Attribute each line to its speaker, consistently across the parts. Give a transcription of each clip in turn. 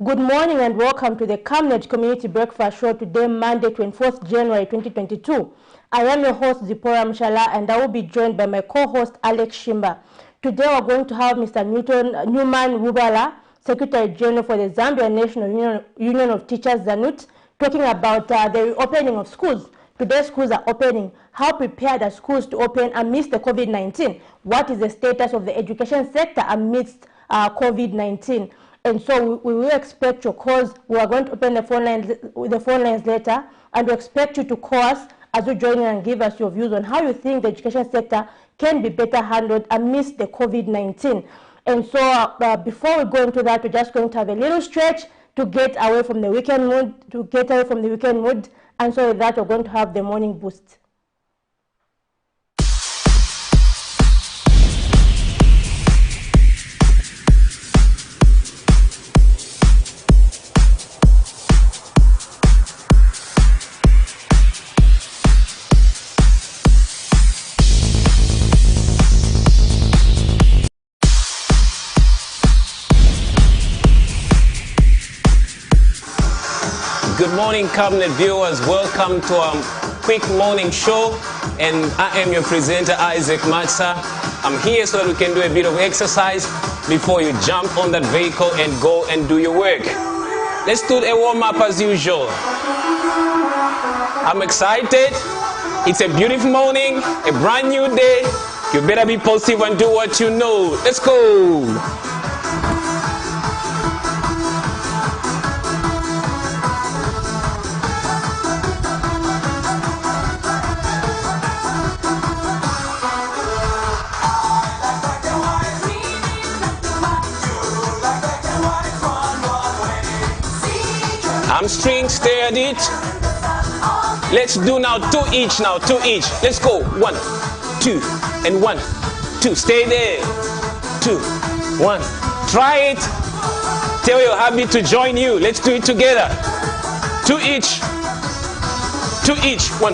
Speaker 1: Good morning and welcome to the Camnet Community Breakfast Show today, Monday, 24th January 2022. I am your host, Zipporah Mshala, and I will be joined by my co-host, Alex Shimba. Today, we're going to have Mr. Newman Wubala, Secretary General for the Zambia National Union of Teachers, ZANUT, talking about the reopening of schools. Today, schools are opening. How prepared are schools to open amidst the COVID-19? What is the status of the education sector amidst COVID-19? And so we will expect your calls. We are going to open the phone lines later, and we expect you to call us as you join in and give us your views on how you think the education sector can be better handled amidst the COVID-19. And so before we go into that, we're just going to have a little stretch to get away from the weekend mood, and so with that, we're going to have the morning boost.
Speaker 2: Good morning, Camnet viewers. Welcome to our quick morning show. And I am your presenter, Isaac Matsa. I'm here so that we can do a bit of exercise before you jump on that vehicle and go and do your work. Let's do a warm-up as usual. I'm excited. It's a beautiful morning, a brand new day. You better be positive and do what you know. Let's go. Hamstring, stay at it. Let's do now two each. Let's go. 1, 2, and 1, 2. Stay there. 2, 1. Try it. Tell your habit to join you. Let's do it together. 2 each. 2 each. 1,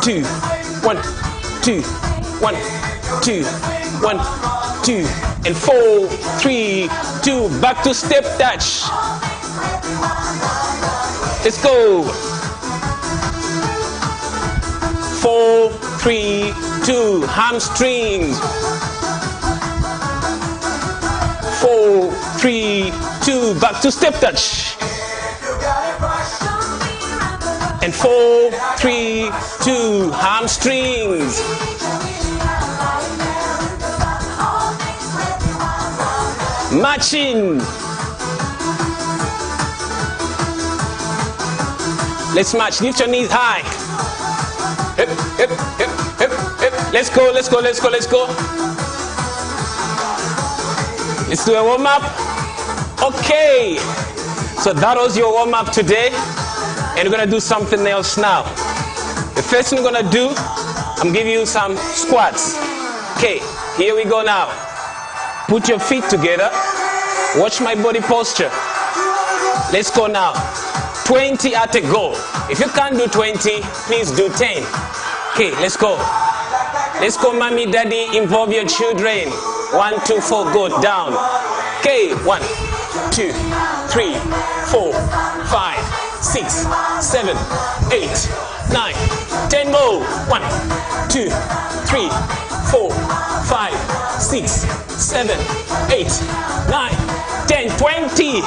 Speaker 2: 2, 1, 2, 1, 2, 1, 2, and 4, 3, 2. Back to step touch. Let's go. 4, 3, 2. Hamstrings. 4, 3, 2. Back to step touch. And 4, 3, 2. Hamstrings. Matching. Let's match. Lift your knees high. Hip, hip, hip, hip, hip. Let's go. Let's do a warm-up. Okay. So that was your warm-up today. And we're going to do something else now. The first thing we're going to do, I'm giving you some squats. Okay. Here we go now. Put your feet together. Watch my body posture. Let's go now. 20 at a go. If you can't do 20, please do 10. Okay, let's go. Let's go, mommy, daddy, involve your children. 1, 2, 4, go down. Okay, 1, 2, 3, 4, 5, 6, 7, 8, 9, 10 more. 1, 2, 3, 4, 5, 6, 7, 8, 9, 10, 20.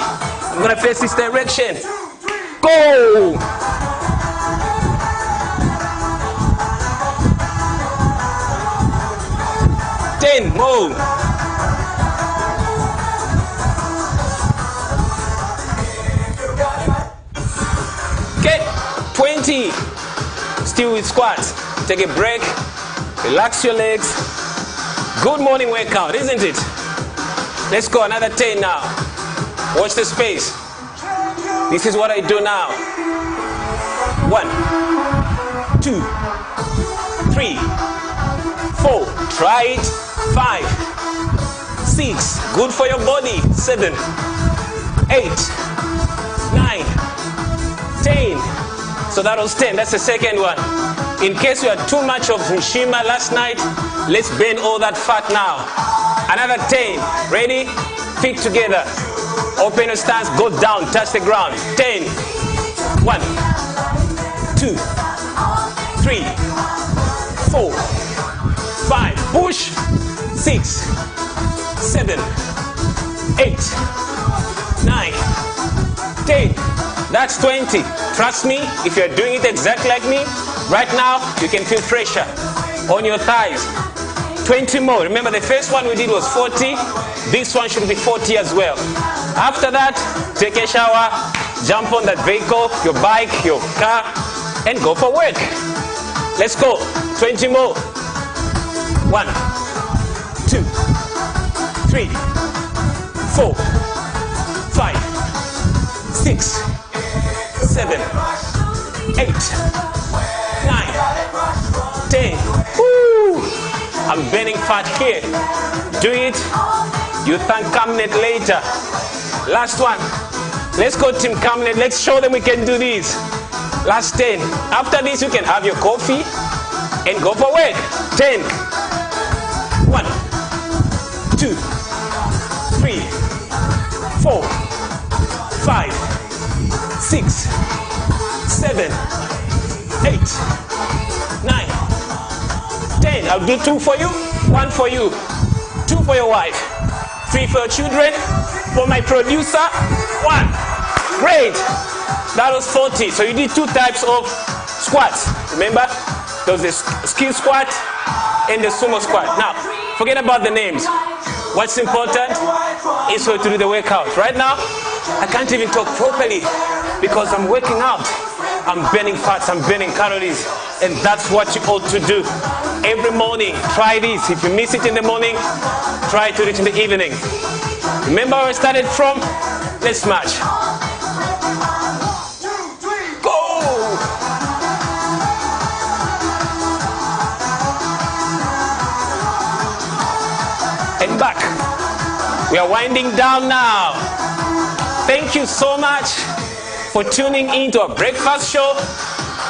Speaker 2: I'm gonna face this direction. Go! 10 more. Okay, 20. Still with squats. Take a break. Relax your legs. Good morning workout, isn't it? Let's go, another 10 now. Watch the space. This is what I do now. 1, 2, 3, 4. Try it. 5, 6. Good for your body. 7, 8, 9, 10. So that was 10. That's the second one. In case you had too much of Mshima last night, let's burn all that fat now. Another 10. Ready? Feet together. Open your stance, go down, touch the ground. 10. 1, 2, 3, 4, 5. Push. 6, 7, 8, 9, 10. That's 20. Trust me, if you're doing it exactly like me, right now you can feel pressure on your thighs. 20 more. Remember, the first one we did was 40. This one should be 40 as well. After that, take a shower, jump on that vehicle, your bike, your car, and go for work. Let's go. 20 more. 1, 2, 3, 4, 5, 6, 7, 8, 9, 10. Woo! I'm burning fat here. Do it. You thank Camnet later. Last one. Let's go, Team Camnet. Let's show them we can do this. Last 10. After this, you can have your coffee and go for work. 10. 1, 2, 3, 4, 5, 6, 7, 8, 9, 10. I'll do 2 for you, 1 for you, 2 for your wife, 3 for your children, for my producer, 1. Great. That was 40. So you did 2 types of squats. Remember? There was the skill squat and the sumo squat. Now, forget about the names. What's important is for you to do the workout. Right now, I can't even talk properly because I'm working out. I'm burning fats, I'm burning calories, and that's what you ought to do. Every morning, try this. If you miss it in the morning, try to do it in the evening. Remember where I started from? Let's march. And back. We are winding down now. Thank you so much for tuning in to our breakfast show.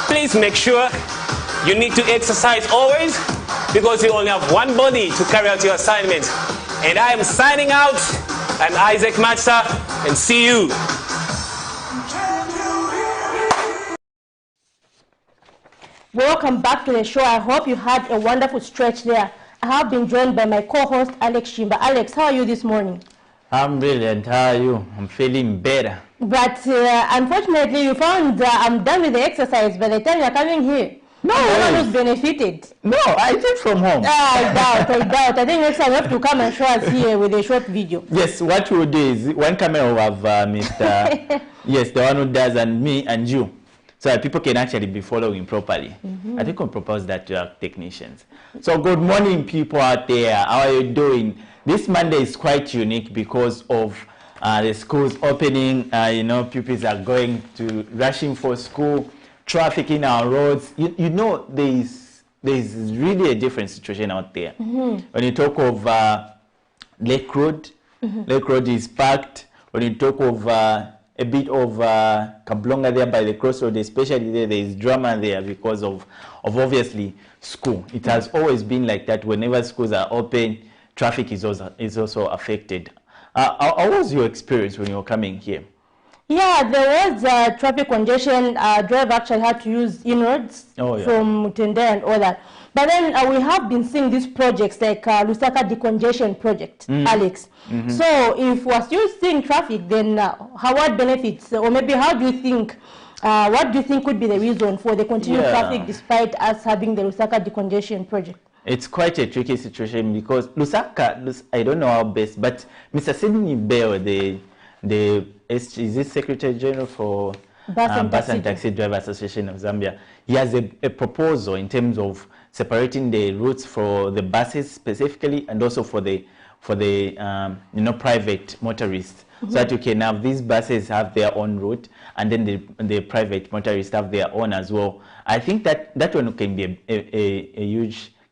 Speaker 2: Please make sure you need to exercise always because you only have one body to carry out your assignment. And I am signing out. I'm Isaac Matsa, and see you.
Speaker 1: Welcome back to the show. I hope you had a wonderful stretch there. I have been joined by my co-host Alex Shimba. Alex, how are you this morning?
Speaker 3: I'm brilliant. How are you? I'm feeling better.
Speaker 1: But unfortunately, you found I'm done with the exercise by the time you're coming here.
Speaker 3: No,
Speaker 1: no one who's benefited.
Speaker 3: No, I did from home.
Speaker 1: I doubt. I think next time you have to come and show us here with a short video.
Speaker 3: Yes, what we'll do is one camera will have Mr. yes, the one who does, and me and you. So that people can actually be following properly. I think we'll propose that to our technicians. So good morning, people out there. How are you doing? This Monday is quite unique because of the schools opening. You know, pupils are going to rushing for school, traffic in our roads. You know, there's really a different situation out there. When you talk of Lake Road, Lake Road is packed. When you talk of a bit of Kablonga there by the crossroad, especially there is drama there because of obviously school. It has always been like that. Whenever schools are open, traffic is also affected. How was your experience when you were coming here?
Speaker 1: Yeah, there was traffic congestion. Driver actually had to use inroads from Mutende and all that. But then we have been seeing these projects like Lusaka decongestion project, Alex. So if we're still seeing traffic, then what benefits, or maybe how do you think, what do you think could be the reason for the continued traffic despite us having the Lusaka decongestion project? It's
Speaker 3: quite a tricky situation because Lusaka, I don't know how best, but Mr. Sidney Bell, is this Secretary General for Bus and Taxi Driver Association of Zambia, he has a proposal in terms of separating the routes for the buses specifically and also for the private motorists, so that you can have these buses have their own route and then the private motorists have their own as well. I think that one can be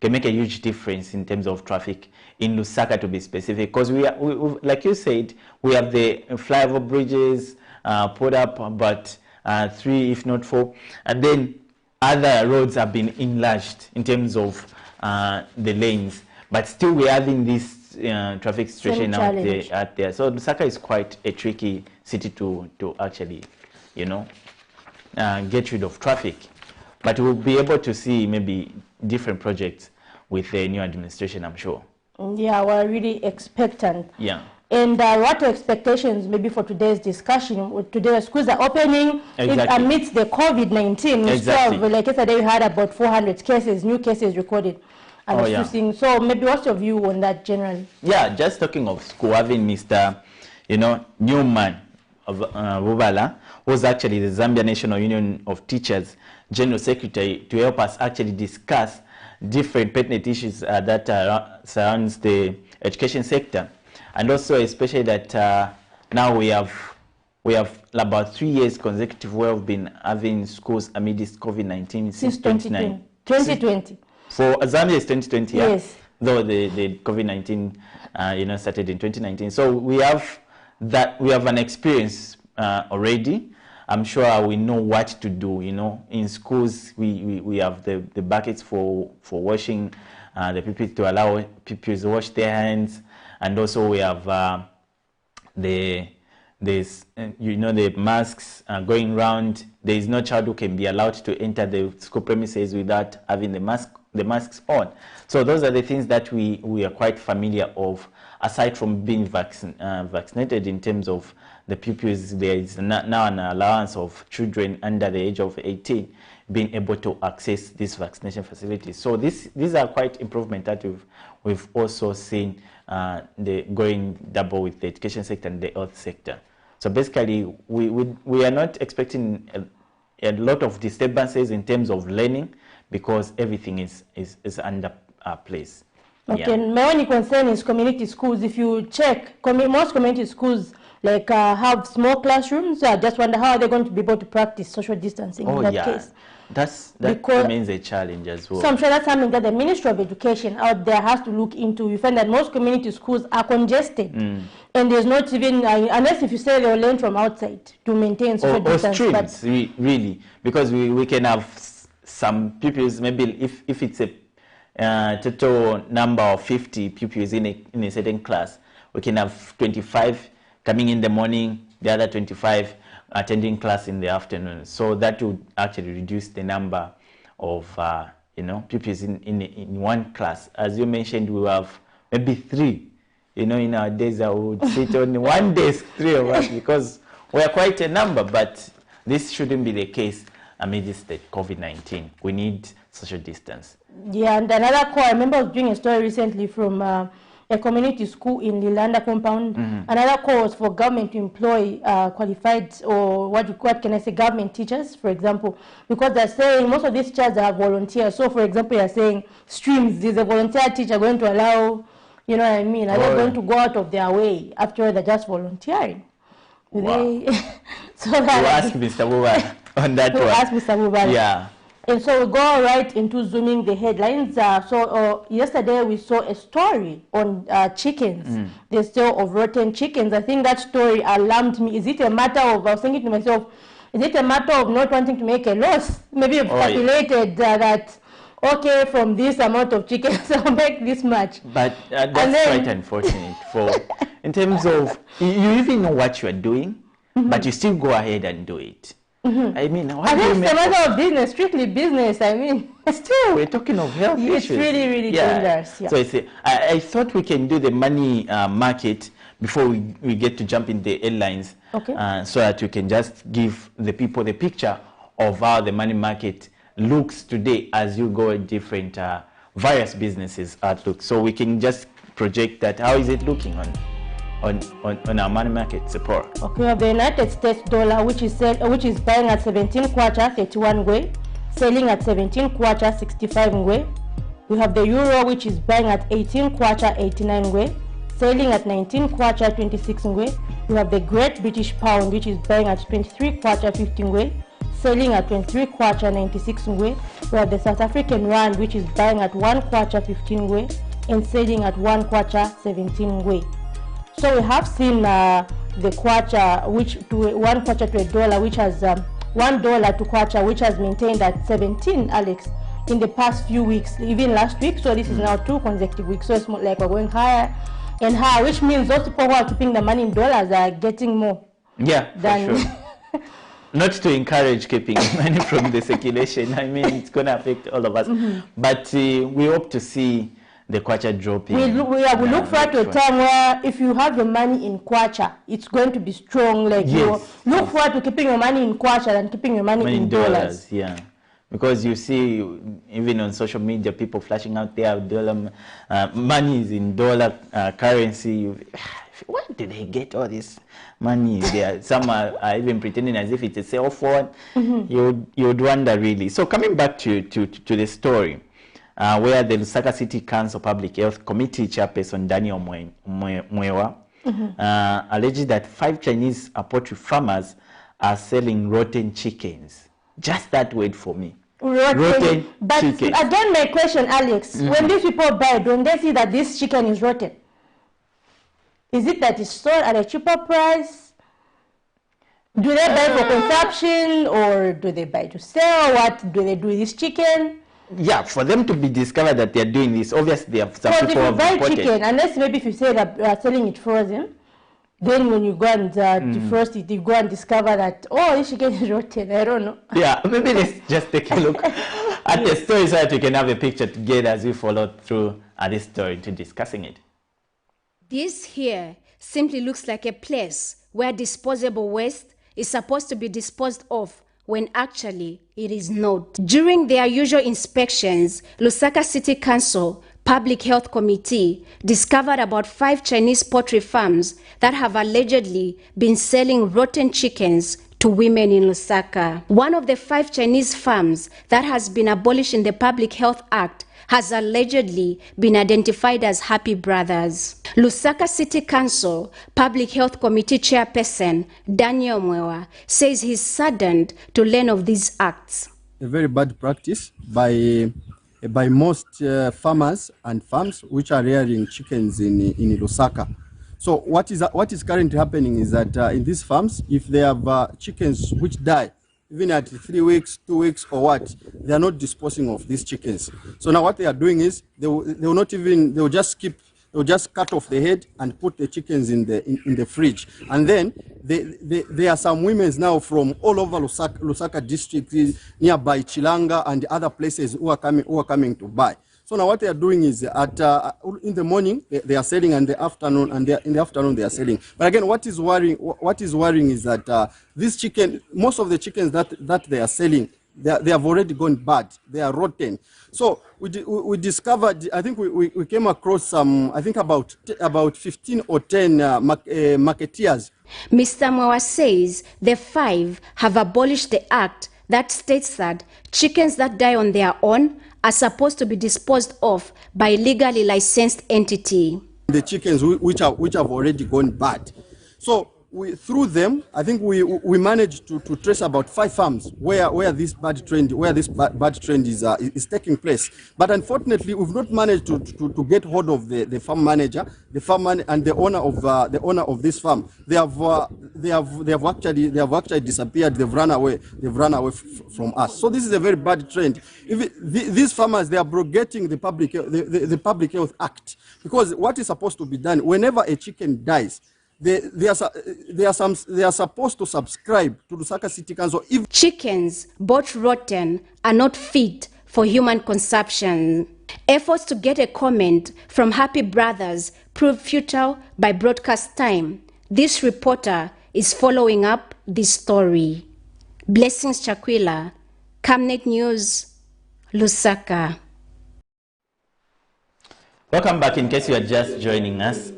Speaker 3: can make a huge difference in terms of traffic in Lusaka, to be specific, because we like you said, we have the flyover bridges put up, but 3 if not 4, and then other roads have been enlarged in terms of the lanes, but still we're having this traffic situation out there. So Lusaka is quite a tricky city to actually, you know, get rid of traffic. But we'll be able to see maybe different projects with the new administration, I'm sure.
Speaker 1: Yeah, we're really expectant.
Speaker 3: Yeah.
Speaker 1: And what are expectations maybe for today's discussion? Today schools are opening amidst the COVID-19.
Speaker 3: Exactly.
Speaker 1: Like yesterday we had about 400 cases, new cases recorded. So maybe what's your view on that generally? Yeah,
Speaker 3: just talking of school, having Mr. Newman of Bubala, who's actually the Zambia National Union of Teachers General Secretary, to help us actually discuss different pertinent issues that surrounds the education sector. And also especially that now we have about 3 years consecutive where we've been having schools amidst COVID-19 since
Speaker 1: 2020.
Speaker 3: For Zambia it's 2020, yeah?
Speaker 1: Yes.
Speaker 3: Though the COVID-19 started in 2019. So we have an experience already. I'm sure we know what to do. In schools we have the buckets for washing the pupils, to allow pupils to wash their hands. And also we have the masks going round. There is no child who can be allowed to enter the school premises without having the masks on. So those are the things that we are quite familiar of. Aside from being vaccinated in terms of the pupils, there is now an allowance of children under the age of 18 being able to access these vaccination facilities. So these are quite improvement that we've also seen the going double with the education sector and the health sector. So basically, we are not expecting a lot of disturbances in terms of learning because everything is under place.
Speaker 1: Okay, yeah. My only concern is community schools. If you check, most community schools have small classrooms. I just wonder how are they going to be able to practice social distancing in that case.
Speaker 3: That remains a challenge as well.
Speaker 1: So I'm sure that's something that the Ministry of Education out there has to look into. You find that most community schools are congested, and there's not even, unless if you say they'll learn from outside to maintain social distance.
Speaker 3: Or streams, really, because we can have some pupils, maybe if it's a total number of 50 pupils in a certain class, we can have 25 coming in the morning, the other 25 attending class in the afternoon. So that would actually reduce the number of pupils in one class. As you mentioned, we have maybe 3. In our days I would sit on one desk, 3 of us, because we are quite a number. But this shouldn't be the case amidst the COVID-19. We need social distance. Yeah, and another call, I remember I was doing a story recently from a community school in Lilanda compound. Another call was for government to employ qualified, or what can I say, government teachers, for example, because they're saying most of these teachers are volunteers. So, for example, you're saying streams, is a volunteer teacher going to allow, you know what I mean? Are they going to go out of their way after they're just volunteering? Wow. So that we'll ask Mr. Bubala on that one. Ask Mr. Bubala. Yeah. And so we go right into zooming the headlines. Yesterday we saw a story on chickens, the sale of rotten chickens. I think that story alarmed me. Is it a matter of, I was thinking to myself, is it a matter of not wanting to make a loss? Maybe you've calculated that, okay, from this amount of chickens, I'll make this much. But that's quite unfortunate. In terms of, you even know what you are doing, but you still go ahead and do it. I mean, I think it's a matter of business, strictly business. I mean, still, we're talking of health issues. It's really, really dangerous. Yeah. So I thought we can do the money market before we get to jump in the airlines, so that we can just give the people the picture of how the money market looks today as you go in different various businesses outlook. So we can just project that. How is it looking on our money market support? Okay, we have the United States dollar, which is buying at 17 kwacha 31 ngwe, selling at 17 kwacha 65 ngwe. We have the euro, which is buying at 18 kwacha 89 ngwe, selling at 19 kwacha 26 ngwe. We have the Great British Pound, which is buying at 23 kwacha 50 ngwe, selling at 23 kwacha 96 ngwe. We have the South African Rand, which is buying at 1 kwacha 15 ngwe and selling at 1 kwacha 17 ngwe. So we have seen the kwacha, which to 1 kwacha to a dollar, which has $1 to kwacha, which has maintained at 17, Alex, in the past few weeks, even last week. So this is now 2 consecutive weeks. So it's more like we're going higher
Speaker 1: and higher, which means those people who are keeping the money in dollars are getting more.
Speaker 3: Yeah,
Speaker 1: than
Speaker 3: for sure. Not to encourage keeping money from the circulation. I mean, it's going to affect all of us. But we hope to see the kwacha dropping.
Speaker 1: We look forward to a time where if you have your money in kwacha, it's going to be strong. Like you look forward to keeping your money in kwacha than keeping your money in dollars.
Speaker 3: Yeah. Because you see, even on social media, people flashing out their dollar money is in dollar currency. Where do they get all this money? Some are even pretending as if it's a cell phone. You'd wonder really. So coming back to the story, where the Lusaka City Council Public Health Committee chairperson Daniel Mwewa alleged that 5 Chinese poultry farmers are selling rotten chickens. Just that word for me. Rotten
Speaker 1: but
Speaker 3: chicken.
Speaker 1: Again, my question, Alex, when these people buy, don't they see that this chicken is rotten? Is it that it's sold at a cheaper price? Do they buy for consumption, or do they buy to sell? What do they do with this chicken?
Speaker 3: Yeah, for them to be discovered that they're doing this, obviously they have some people who have reported. If you buy chicken,
Speaker 1: unless maybe if you say that you are selling it frozen, then when you go and defrost it, you go and discover that, oh, this chicken is rotten. I don't know.
Speaker 3: Yeah, maybe let's just take a look at the story so that we can have a picture together as we follow through this story to discussing it.
Speaker 4: This here simply looks like a place where disposable waste is supposed to be disposed of when actually it is not. During their usual inspections, Lusaka City Council Public Health Committee discovered about 5 Chinese poultry farms that have allegedly been selling rotten chickens to women in Lusaka. One of the 5 Chinese farms that has been abolished in the Public Health Act has allegedly been identified as Happy Brothers. Lusaka City Council Public Health Committee Chairperson Daniel Mwewa says he's saddened to learn of these acts.
Speaker 5: A very bad practice by most farmers and farms which are rearing chickens in Lusaka. So what is currently happening is that in these farms, if they have chickens which die, even at 3 weeks, 2 weeks, or what, they are not disposing of these chickens. So now what they are doing is they will just cut off the head and put the chickens in the fridge. And then there are some women now from all over Lusaka district, nearby Chilanga and other places who are coming to buy. So now what they are doing is in the morning they are selling, and in the afternoon they are selling. But again, what is worrying is that this chicken, most of the chickens that they are selling, they have already gone bad. They are rotten. So we discovered, I think we came across some, I think about 15 or 10 marketeers.
Speaker 4: Mr. Mwewa says the 5 have abolished the act that states that chickens that die on their own are supposed to be disposed of by legally licensed entity.
Speaker 5: The chickens which have already gone bad. So through them, I think we managed to trace about 5 farms where this bad trend is taking place. But unfortunately, we've not managed to get hold of the farm manager, and the owner of this farm. They have actually disappeared. They've run away from us. So this is a very bad trend. These farmers, they are abrogating the Public Health Act, because what is supposed to be done whenever a chicken dies, they are supposed to subscribe to the Lusaka City Council. If
Speaker 4: chickens bought rotten are not fit for human consumption. Efforts to get a comment from Happy Brothers proved futile by broadcast time. This reporter is following up this story. Blessings Chakwila, Camnet News, Lusaka.
Speaker 3: Welcome back. In case you are just joining us,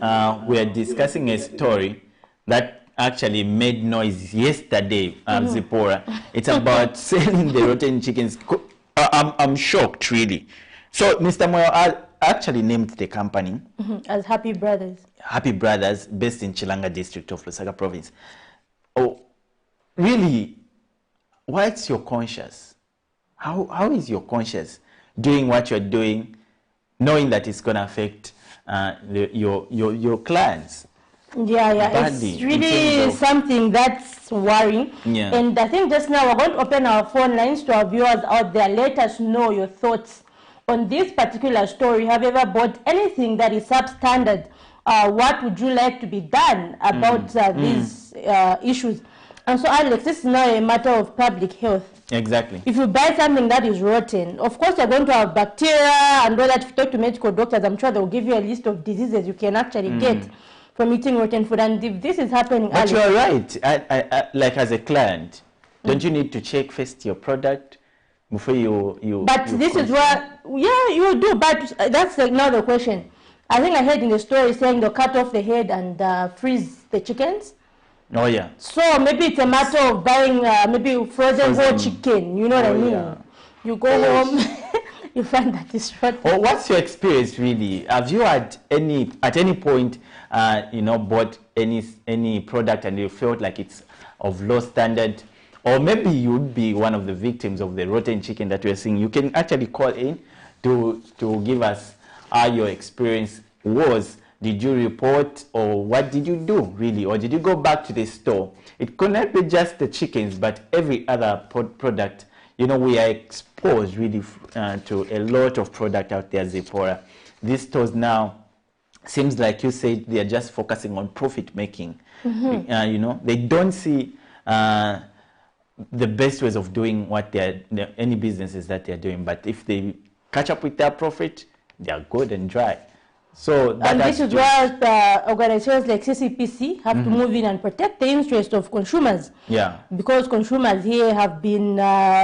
Speaker 3: we are discussing a story that actually made noise yesterday, Zipporah. It's about selling the rotten chickens. I'm shocked, really. So, Mr. Mwewa actually named the company
Speaker 1: as Happy Brothers.
Speaker 3: Happy Brothers, based in Chilanga district of Lusaka province. Oh, really? What's your conscience? How is your conscience doing what you're doing, knowing that it's going to affect your clients?
Speaker 1: Yeah, it's really something that's worrying.
Speaker 3: Yeah.
Speaker 1: And I think just now we're going to open our phone lines to our viewers out there. Let us know your thoughts on this particular story. Have you ever bought anything that is substandard what would you like to be done about these issues? And so, Alex, this is now a matter of public health.
Speaker 3: Exactly.
Speaker 1: If you buy something that is rotten, of course you're going to have bacteria and all that. If you talk to medical doctors, I'm sure they'll give you a list of diseases you can actually get from eating rotten food. And if this is happening,
Speaker 3: but
Speaker 1: Alex,
Speaker 3: you are right. I, like as a client, don't you need to check first your product before you
Speaker 1: But
Speaker 3: you
Speaker 1: this
Speaker 3: consume?
Speaker 1: is what, yeah, you do. But that's another question. I think I heard in the story saying they'll cut off the head and freeze the chickens.
Speaker 3: Oh yeah.
Speaker 1: So maybe it's a matter of buying maybe frozen whole chicken. You know what I mean?
Speaker 3: Yeah.
Speaker 1: You go home, you find that it's rotten.
Speaker 3: Well, what's your experience really? Have you at any point, bought any product and you felt like it's of low standard? Or maybe you'd be one of the victims of the rotten chicken that we're seeing. You can actually call in to give us how your experience was. Did you report, or what did you do really? Or did you go back to the store? It could not be just the chickens, but every other product. You know, we are exposed really to a lot of product out there, Zipporah. These stores now, seems like you said, they are just focusing on profit making. They don't see the best ways of doing what any businesses that they're doing. But if they catch up with their profit, they are good and dry. So
Speaker 1: and this is where organizations like CCPC have to move in and protect the interest of consumers.
Speaker 3: Yeah.
Speaker 1: Because consumers here have been,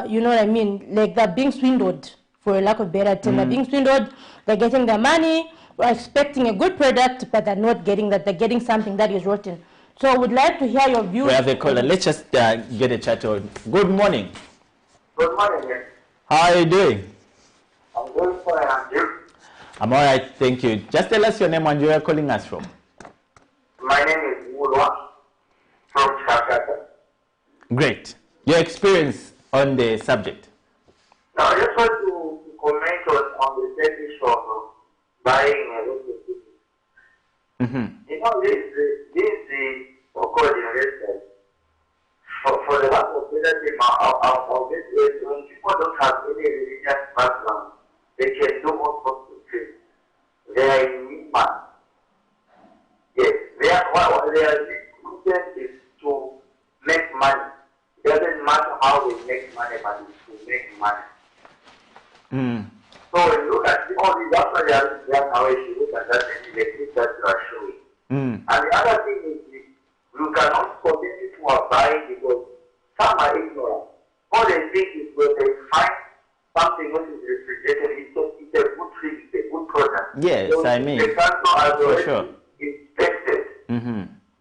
Speaker 1: you know what I mean, like they're being swindled, for a lack of better term. They're being swindled, they're getting their money, we're expecting a good product, but they're not getting that, they're getting something that is rotten. So I would like to hear your views.
Speaker 3: We have a caller. Let's just get a chat on. Good morning.
Speaker 6: Good morning, yes.
Speaker 3: How are you doing?
Speaker 6: I'm doing fine, and you?
Speaker 3: I'm all right, thank you. Just tell us your name and where you're calling us from.
Speaker 6: My name is Mulwa from Chakata.
Speaker 3: Great. Your experience on the subject.
Speaker 6: Now, I just want to comment on the same issue of buying a local business. You know, this is occurred in research. For the lack of better term, I'll get it. When people don't have any religious background, they can do all sorts of things. They are in human. Yes, their intent is to make money. It doesn't matter how they make money, but it's to make money. So when you look at all these, that's why they are now, if you look at that, and the things that you are showing. And the other thing is, you cannot continue to abide because some are ignorant. All they think is when they find something which is refrigerated, it's a good thing, it's a good product.
Speaker 3: Yes,
Speaker 6: so
Speaker 3: I mean,
Speaker 6: the council has
Speaker 3: for
Speaker 6: already
Speaker 3: sure.
Speaker 6: inspected.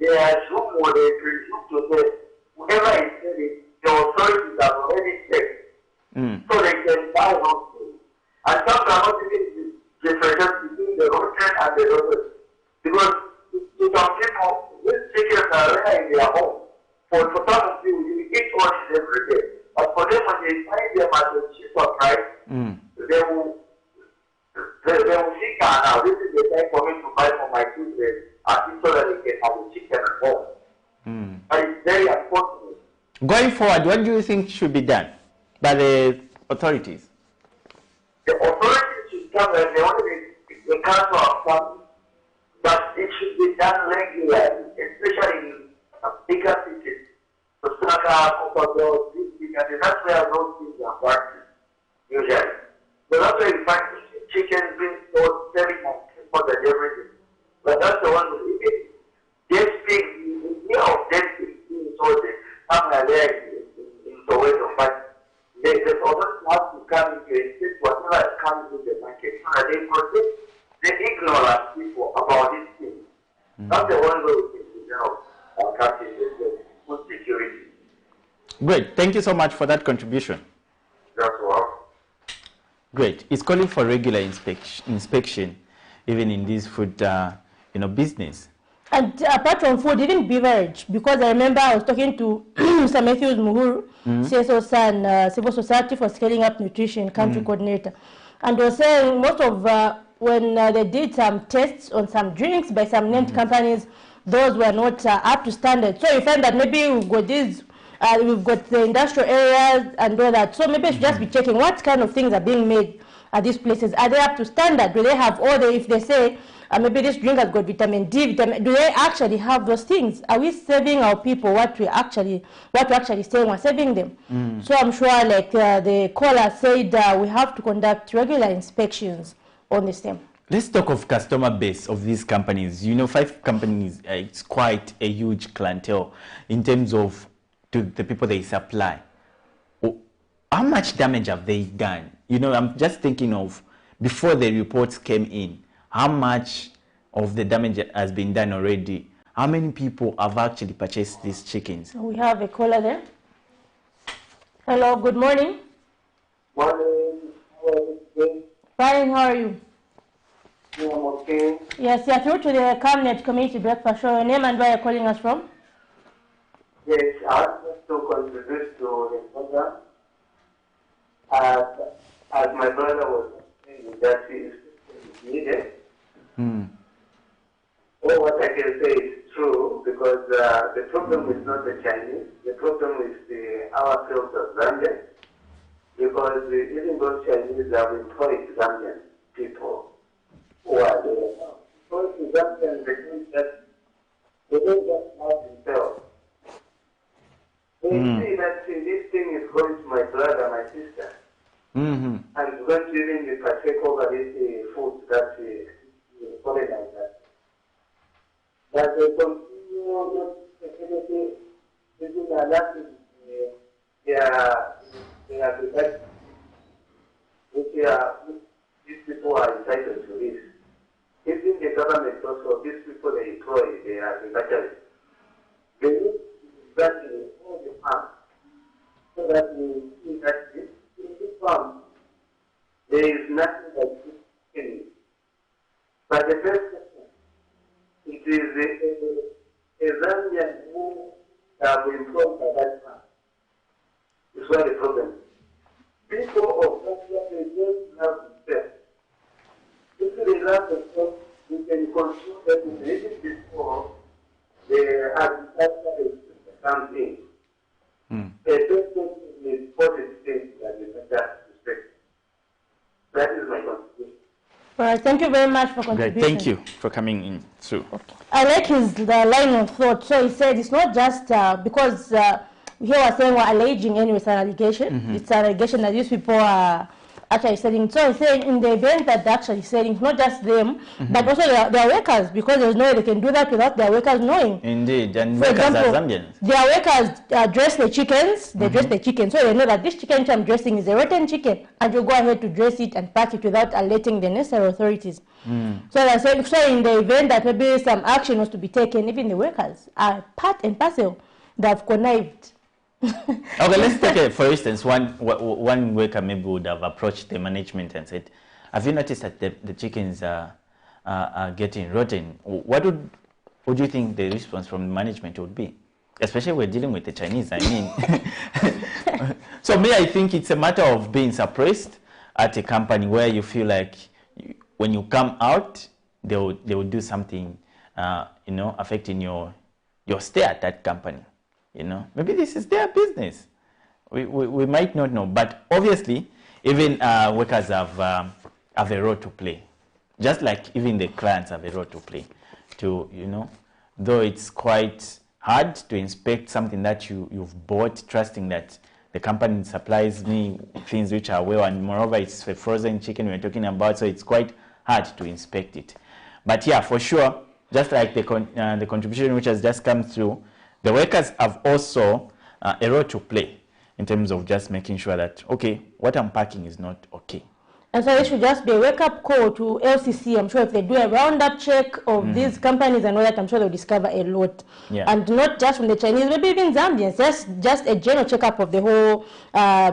Speaker 6: They assume or they presume to say, whoever is selling, the authorities have already checked. So they can buy those things. And some are not even differentiate between the rotten and the rotten. Because to some people, these chickens are rare in their home. For some of you, you eat all this every day. But for them, when they find them at a cheaper price, they will think, now this is the time for me to buy for my children, and so that they can have a chicken at home. But it's very unfortunate.
Speaker 3: Going forward, what do you think should be done by the authorities?
Speaker 6: The authorities should come and they only the council of funds, but it should be done regularly, especially in bigger cities. Osaka, Kokodo, that's where those things are practiced, usually. So that's where you find chickens being sold, selling on people and everything. But that's the one who dead pigs, the idea of dead pigs being sold somewhere there in Soweto, but the authorities have to come into a state whatever comes with the market so that they protect the ignorant people about these things. That's the one way we can help our country with food security.
Speaker 3: Great. Thank you so much for that contribution.
Speaker 6: That's all.
Speaker 3: Great. It's calling for regular inspection, even in this food, business.
Speaker 1: And apart from food, even beverage, because I remember I was talking to Mr. Matthews Muhuru, CSO San, Civil Society for Scaling Up Nutrition, country coordinator, and they were saying most of when they did some tests on some drinks by some named companies, those were not up to standard. So you find that maybe we've got these, we've got the industrial areas and all that. So maybe I should just be checking what kind of things are being made at these places? Are they up to standard? Do they have all the, if they say maybe this drink has got vitamin D, do they actually have those things? Are we saving our people what we're actually saying we're saving them? So I'm sure, like the caller said, we have to conduct regular inspections on the same.
Speaker 3: Let's talk of customer base of these companies. You know, 5 companies, it's quite a huge clientele in terms of to the people they supply. How much damage have they done? You know, I'm just thinking of before the reports came in, how much of the damage has been done already? How many people have actually purchased these chickens?
Speaker 1: We have a caller there. Hello, good morning.
Speaker 6: Morning.
Speaker 1: Fine, how are you?
Speaker 6: I'm okay.
Speaker 1: Yes, you're through to the Camnet Community Breakfast Show. Your name and where you're calling us from?
Speaker 6: Yes, I want to contribute to the program. As my brother was saying that is needed. Well, what I can say is true because the problem is not the Chinese. The problem is ourselves as Zambians, because even those Chinese have employed Zambian people who are there now. Because the Zambians, they don't just help themselves. They see that this thing is going to my brother, my sister, and going to even partake over this food that colonize that. But they continue security using their protect, which these people are entitled to this. Even the government also, these people they employ, they are entitled. They need that in all the farms, so that we see that in this farm there is nothing like this in. But the first question, it is a Zambian who have been employed by that farm. That's why the problem. People of Zambia, they don't love themselves. If they love themselves, we can control them even before the agriculture comes in. A person is positive things that we can respect. That is my contribution.
Speaker 1: All right, thank you very much for contributing.
Speaker 3: Thank you for coming in too.
Speaker 1: Okay. I like the line of thought. So he said it's not just because here we're saying we're alleging anyway, it's an allegation. It's an allegation that these people are actually selling. So he's saying in the event that they're actually selling, it's not just them, but also their workers, because there's no way they can do that without their workers knowing.
Speaker 3: Indeed, and
Speaker 1: For
Speaker 3: workers
Speaker 1: example,
Speaker 3: are Zambians.
Speaker 1: their workers dress the chickens, they dress the chicken, so they know that this chicken which I'm dressing is a rotten chicken, and you go ahead to dress it and pack it without alerting the necessary authorities. So I said, so in the event that maybe some action was to be taken, even the workers are part and parcel, they have connived.
Speaker 3: Okay, let's take for instance, one worker maybe would have approached the management and said, have you noticed that the chickens are getting rotten? What would you think the response from the management would be? Especially we're dealing with the Chinese, I mean. So me, I think it's a matter of being suppressed at a company where you feel like when you come out, they will do something, you know, affecting your stay at that company. You know, maybe this is their business. We might not know, but obviously, even workers have a role to play, just like even the clients have a role to play. To, you know, though it's quite hard to inspect something that you've bought, trusting that the company supplies me things which are well, and moreover, it's a frozen chicken we're talking about, so it's quite hard to inspect it. But yeah, for sure, just like the contribution which has just come through, the workers have also a role to play in terms of just making sure that, okay, what I'm packing is not okay.
Speaker 1: And so it should just be a wake-up call to LCC. I'm sure if they do a roundup check of these companies and all that, I'm sure they'll discover a lot.
Speaker 3: Yeah.
Speaker 1: And not just from the Chinese, maybe even Zambians, just a general checkup of the whole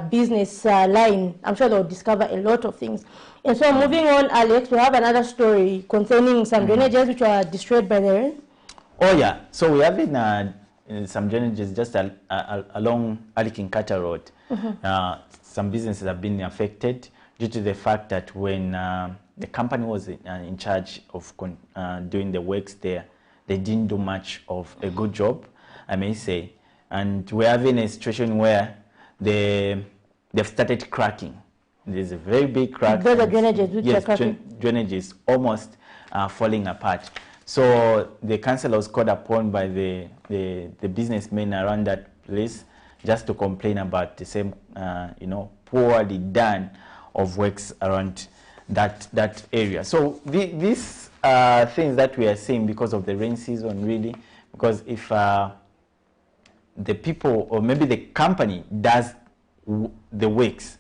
Speaker 1: business line. I'm sure they'll discover a lot of things. And so moving on, Alex, we have another story concerning some drainages which were destroyed by the rain.
Speaker 3: Oh yeah, so we have some drainages just along Alikinkata Road. Some businesses have been affected due to the fact that when the company was in charge of doing the works there, they didn't do much of a good job, I may say. And we're having a situation where they've started cracking there's a very big crack.
Speaker 1: Those are drainages which
Speaker 3: yes,
Speaker 1: are cracking.
Speaker 3: drainages almost falling apart. So the council was called upon by the businessmen around that place just to complain about the same, poorly done of works around that area. So these things that we are seeing because of the rain season, really, because if the people or maybe the company does the works,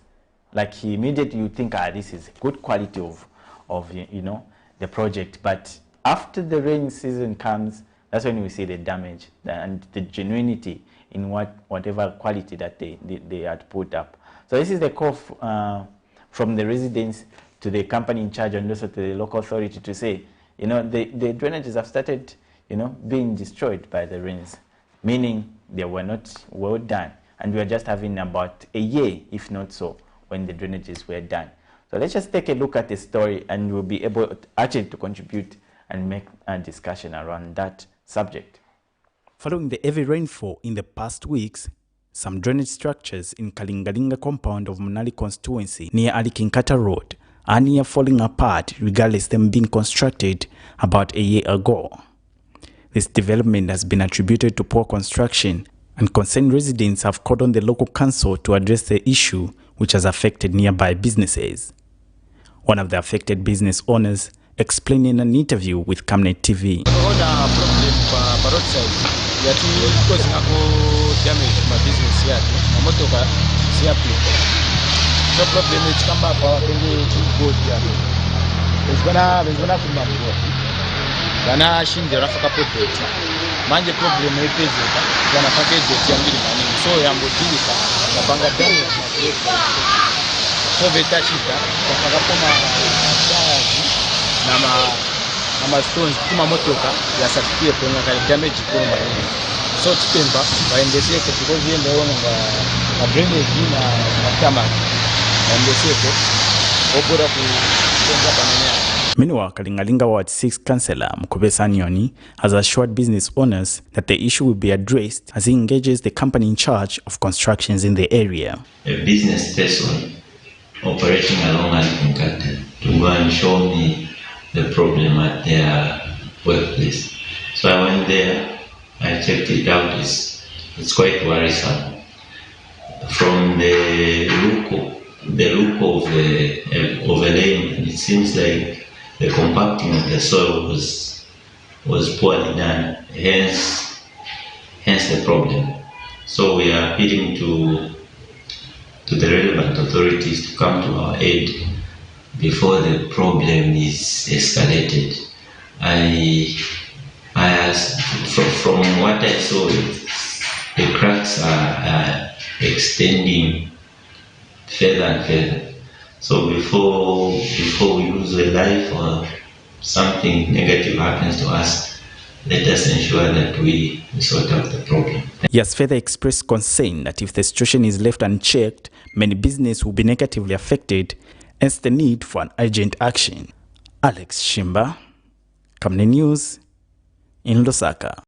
Speaker 3: like immediately you think, this is good quality of the project, but after the rain season comes, that's when we see the damage and the genuinity in whatever quality that they had put up. So this is the call from the residents to the company in charge and also to the local authority to say, the drainages have started, being destroyed by the rains, meaning they were not well done. And we are just having about a year, if not so, when the drainages were done. So let's just take a look at the story and we'll be able actually to contribute and make a discussion around that subject.
Speaker 7: Following the heavy rainfall in the past weeks, some drainage structures in Kalingalinga compound of Munali constituency near Alikinkata Road are near falling apart, regardless them being constructed about a year ago. This development has been attributed to poor construction, and concerned residents have called on the local council to address the issue, which has affected nearby businesses. One of the affected business owners explained in an interview with Camnet TV.
Speaker 8: Manje problem ipezeka kana package yambiri manini so yambotilika kapanga damu so betashika kapakapoma nama stones kuma motoka yasatikie kwenye kali damage kwa manini so tipemba baendeseke because yende wonga na drainage na matama baendeseke obora kutenga panenya.
Speaker 7: Meanwhile, Kalingalinga Ward 6 Councillor Mukubesa Nyoni has assured business owners that the issue will be addressed as he engages the company in charge of constructions in the area.
Speaker 9: A business person operating along Alikinkata to go and show me the problem at their workplace. So I went there, I checked it out, it's quite worrisome. From the look of the lane, it seems like the compacting of the soil was poorly done, hence the problem. So we are appealing to the relevant authorities to come to our aid before the problem is escalated. From what I saw, the cracks are extending further and further. So before we lose a life or something negative happens to us, let us ensure that we sort out the problem.
Speaker 7: He has further expressed concern that if the situation is left unchecked, many businesses will be negatively affected, hence the need for an urgent action. Alex Shimba, Camnet News, in Lusaka.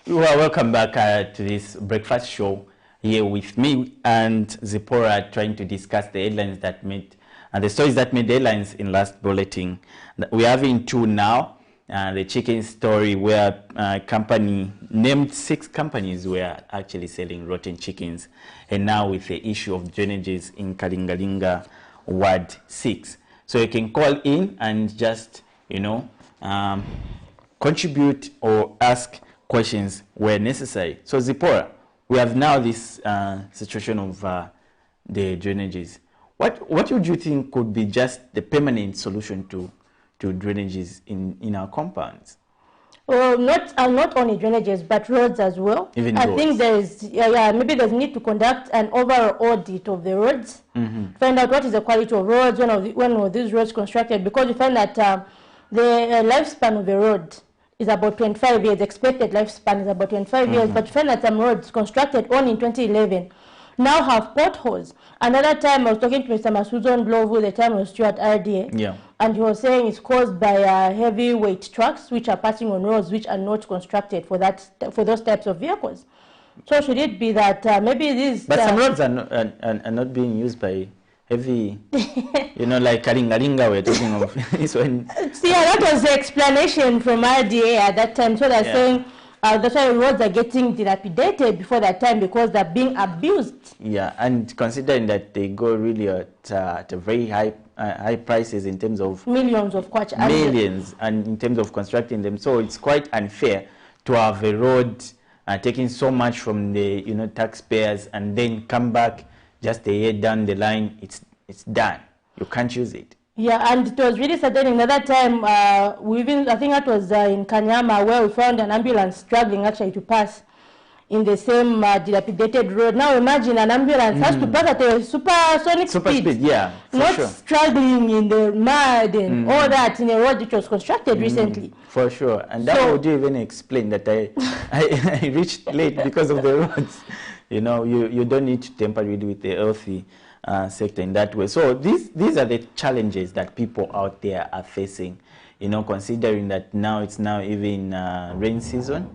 Speaker 3: You are welcome back to this breakfast show. Here with me and Zipporah trying to discuss the headlines that made and the stories that made headlines in last bulletin. We are having two now. The chicken story where a company named 6 companies were actually selling rotten chickens, and now with the issue of drainages in Kalingalinga Ward 6. So you can call in and just contribute or ask questions where necessary. So Zipporah, we have now this situation of the drainages. What would you think could be just the permanent solution to drainages in our compounds?
Speaker 1: Well, not only drainages, but roads as well.
Speaker 3: Even
Speaker 1: I
Speaker 3: roads.
Speaker 1: think maybe there's need to conduct an overall audit of the roads, find out what is the quality of roads, when were these roads constructed, because you find that the lifespan of a road is about 25 years, expected lifespan is about 25 years, but you find that some roads constructed only in 2011 now have potholes. Another time I was talking to Mr. Masuzon Blovu, the time was Stuart RDA, and he was saying it's caused by heavyweight trucks which are passing on roads which are not constructed for those types of vehicles. So should it be that maybe this...
Speaker 3: But some roads are not being used by heavy, you know, like Kalingalinga we're talking of.
Speaker 1: See, that was the explanation from RDA at that time. So they're saying that's why roads are getting dilapidated before that time because they're being abused.
Speaker 3: Yeah, and considering that they go really at a very high prices in terms of
Speaker 1: millions of kwacha.
Speaker 3: Millions, and in terms of constructing them. So it's quite unfair to have a road taking so much from the taxpayers and then come back just a year down the line, it's done. You can't use it.
Speaker 1: Yeah, and it was really saddening. At that time, I think that was in Kanyama, where we found an ambulance struggling actually to pass in the same dilapidated road. Now imagine an ambulance has to pass at a supersonic speed.
Speaker 3: Yeah,
Speaker 1: not
Speaker 3: sure.
Speaker 1: Struggling in the mud and all that in a road which was constructed recently.
Speaker 3: For sure. And that would even explain that I reached late because of the roads. You know, you don't need to tamper with the healthy sector in that way. So these are the challenges that people out there are facing, considering that now it's even rain season.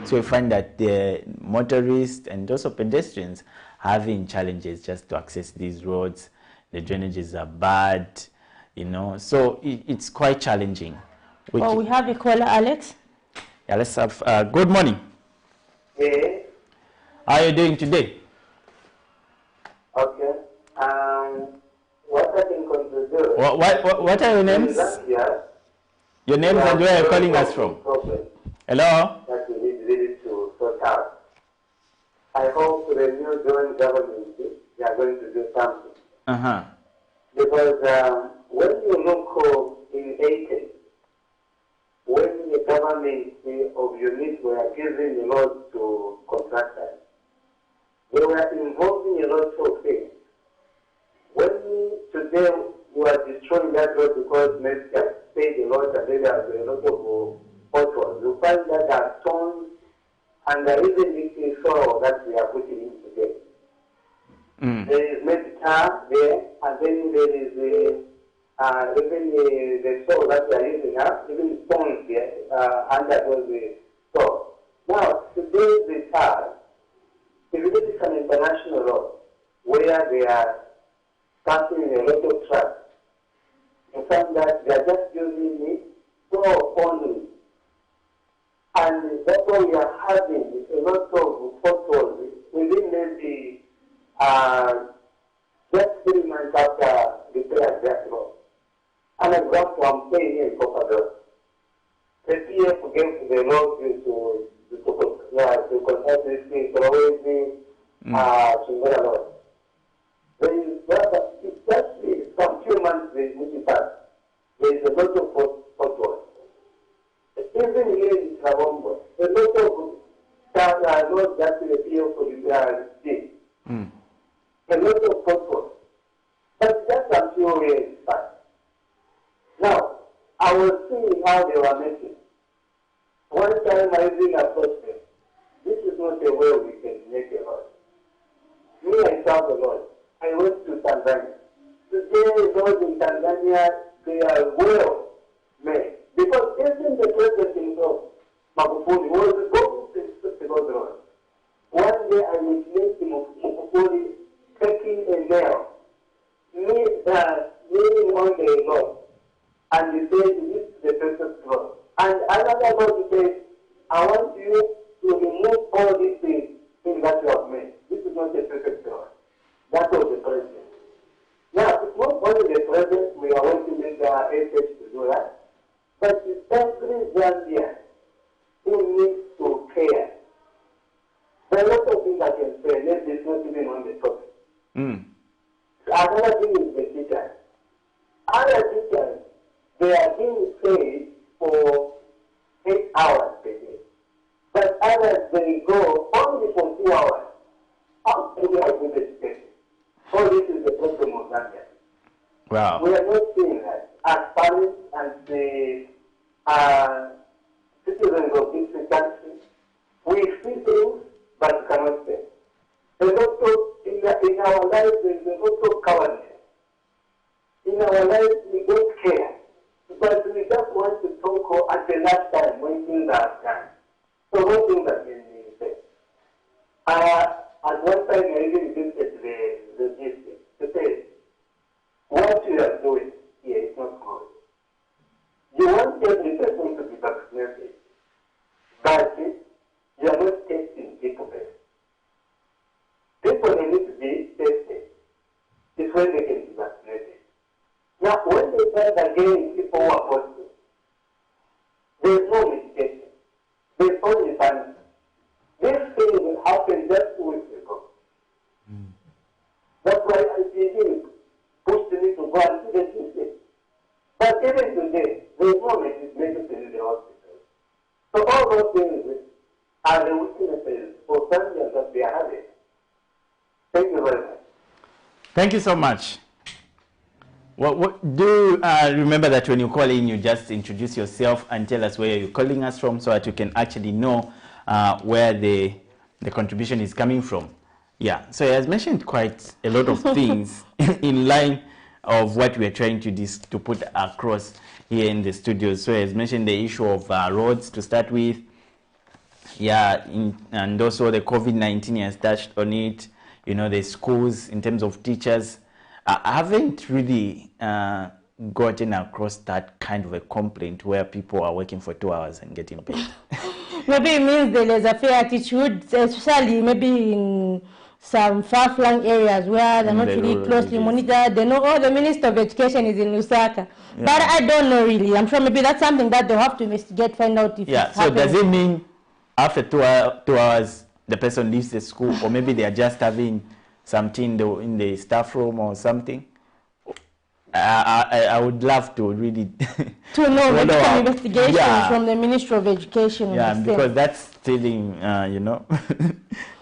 Speaker 3: So we find that the motorists and also pedestrians having challenges just to access these roads. The drainages are bad, so it's quite challenging.
Speaker 1: We have a caller, Alex.
Speaker 3: Yeah, let's have, good morning.
Speaker 6: Yes.
Speaker 3: How are you doing today?
Speaker 6: Okay. What I can contribute.
Speaker 3: What are your names? Your names and where are you calling us from? Hello?
Speaker 6: That we need really to sort out. I hope the new joint government, they are going to do something. Because when you look in 80s, when the government of units were giving a lot to contractors, they were involving a lot of things. When today we are destroying that road because maybe just paid a lot and then there are a lot of potholes, you find that there are stones and there is even soil that we are putting in today. There is maybe tar there, and then there is even the soil that we are using now, even stones there under the soil. Now, today the tar, if it is an international road where they are passing a lot of trucks, you find that they are just using it so only. And that's why we are having a lot of potholes within maybe just 3 months after the that road. An example I'm saying here in Copador. The PF gave the road to consult this thing, to always be Chingera road. There is just some few months which is passed. There is a lot of potholes. Even here in Travombo, a lot of roads that the PF did. A lot of potholes. But just a few years back. Now, I was seeing how they were making. One time I even approached them. This is not a way we can make a road. Me, I saw the road. I went to Tanzania. Today, roads in Tanzania, they are well made. Because even the president himself, Magufuli, was going to the road. One day I witnessed Magufuli taking a nail, kneeling on the road, and he said, this is the perfect road. And another road, he said, I want you to remove all these things that you have made. This is not a perfect road. That was the president. Now, it's not only the president, we are working with the AFH to do that, but it's every Zambian who needs to care. There are a lot of things I can say, maybe it's not even on the topic. Another thing is the teachers. Other teachers, they are being paid for 8 hours per day. But others, they go only for 2 hours. How can we have good education? So this is the problem of Zambia.
Speaker 3: Wow.
Speaker 6: We are not seeing that. As parents and the citizens of this country, we see things but cannot say. There's also, in our lives, there's also cowardice. In our lives, we don't care. But we just want to talk at the last time when things are done. So one thing that we say. when they can be vaccinated. Now, when they start again people who are positive, there's no mitigation. There's only panic. This thing will happen just 2 weeks ago. That's why ICD pushed me to go and get this. But even today, there's no medicine in the hospital. So all those things are the weaknesses for families that they are having. Thank you very much.
Speaker 3: Thank you so much. Do remember that when you call in, you just introduce yourself and tell us where you're calling us from so that you can actually know where the contribution is coming from. Yeah, so he has mentioned quite a lot of things in line of what we are trying to put across here in the studios. So he has mentioned the issue of roads to start with. Yeah, and also the COVID-19, he has touched on it. You know, the schools in terms of teachers. I haven't really gotten across that kind of a complaint where people are working for 2 hours and getting paid.
Speaker 1: Maybe it means there is a fair attitude, especially maybe in some far-flung areas where they're not really closely monitored. They know, oh, the Minister of Education is in Lusaka. Yeah. But I don't know really. I'm sure maybe that's something that they'll have to investigate, find out if it's happening.
Speaker 3: So does it mean after 2 hours the person leaves the school, or maybe they are just having something in the staff room or something? I would love to really
Speaker 1: to know maybe some investigations from the Ministry of Education.
Speaker 3: Yeah, because that's stealing, you know,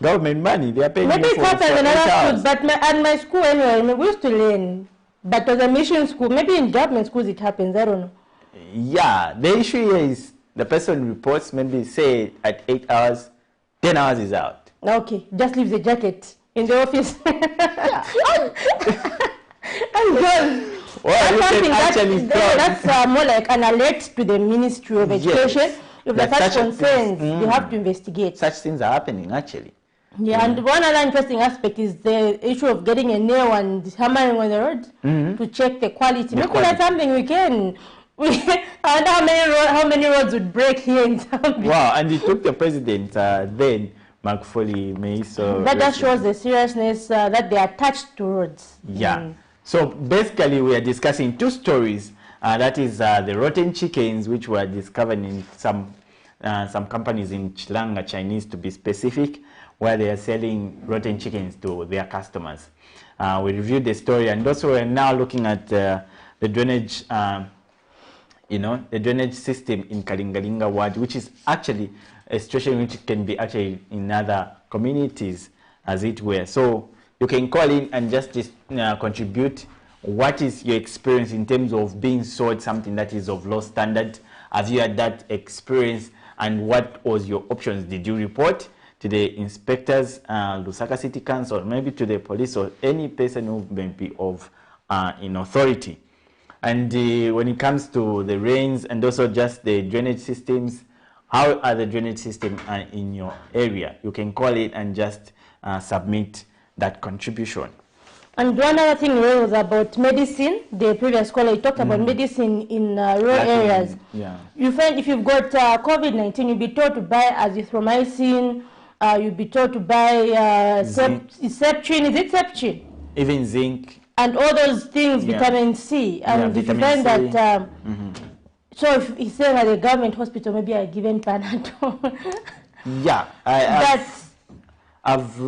Speaker 3: government money. They are paying.
Speaker 1: Maybe it happens in other schools, but at my school anyway, we used to learn. But as a mission school, maybe in government schools it happens. I don't know.
Speaker 3: Yeah, the issue here is the person reports maybe say at 8 hours, 10 hours is out.
Speaker 1: Okay, just leave the jacket in the office. And then, that's more like an alert to the Ministry of Education. Yes. If there are such concerns, they have to investigate.
Speaker 3: Such things are happening, actually.
Speaker 1: Yeah, and one other interesting aspect is the issue of getting a nail and hammering on the road to check the quality. Maybe that's something we can. I wonder how many roads would break here in Zambia.
Speaker 3: Wow, and it took the president then, Mark Foley May. So
Speaker 1: that just shows the seriousness that they are attached to roads.
Speaker 3: Yeah. So basically, we are discussing two stories. That is the rotten chickens, which were discovered in some companies in Chilanga, Chinese to be specific, where they are selling rotten chickens to their customers. We reviewed the story, and also we're now looking at the drainage, the drainage system in Kalingalinga ward, which is actually a situation which can be actually in other communities, as it were. So you can call in and just contribute. What is your experience in terms of being sold something that is of low standard? Have you had that experience, and what was your options? Did you report to the inspectors, Lusaka City Council, or maybe to the police or any person who may be of in authority? And when it comes to the rains and also just the drainage systems, how are the drainage systems in your area? You can call it and just submit that contribution.
Speaker 1: And one other thing was about medicine. The previous caller, he talked about medicine in rural areas.
Speaker 3: Yeah.
Speaker 1: You find if you've got COVID-19, you'll be told to buy azithromycin, you'll be told to buy Septrin. Is it Septrin?
Speaker 3: Even zinc.
Speaker 1: And all those things, vitamin C. And if you find that, so if he's saying at the government hospital, maybe I given Panadol.
Speaker 3: Yeah. I've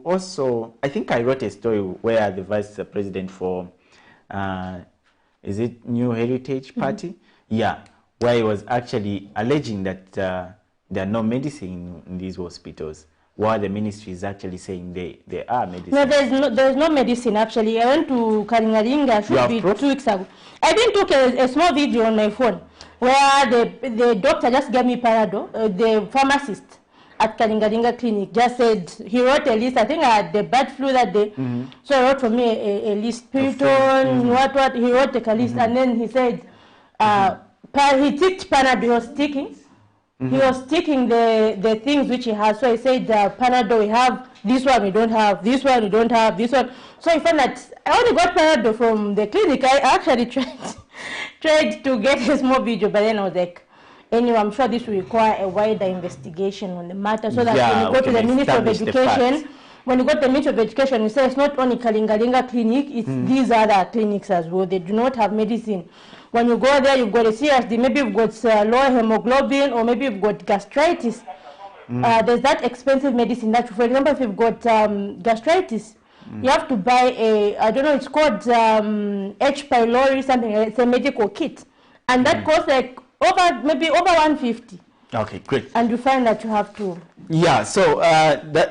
Speaker 3: also, I think I wrote a story where the vice president for, is it New Heritage Party? Yeah, where he was actually alleging that there are no medicine in these hospitals, while the ministry is actually saying there are medicine.
Speaker 1: No, there's no medicine actually. I went to Kalingalinga, should be 2 weeks ago. I even took a small video on my phone where the doctor just gave me Panadol, the pharmacist at Kalingalinga Clinic just said, he wrote a list. I think I had the bad flu that day. So he wrote for me a list, Piriton, what, he wrote a list, and then he said, he ticked Panadol, he was ticking. He was ticking the things which he has. So he said, Panadol, we have, this one we don't have, this one we don't have, this one. So he found that I only got Panadol from the clinic. I actually tried to get a small video, but then I was like, anyway, I'm sure this will require a wider investigation on the matter so that when you go to the Ministry of Education, when you go to the Ministry of Education, you say it's not only Kalingalinga clinic, it's these other clinics as well. They do not have medicine. When you go there, you've got a serious, maybe you've got low hemoglobin, or maybe you've got gastritis. There's that expensive medicine that, for example, if you've got gastritis, you have to buy a, I don't know, it's called H. pylori, something. It's a medical kit. And that costs like maybe over 150.
Speaker 3: Okay, great.
Speaker 1: And you find that you have to.
Speaker 3: Yeah, so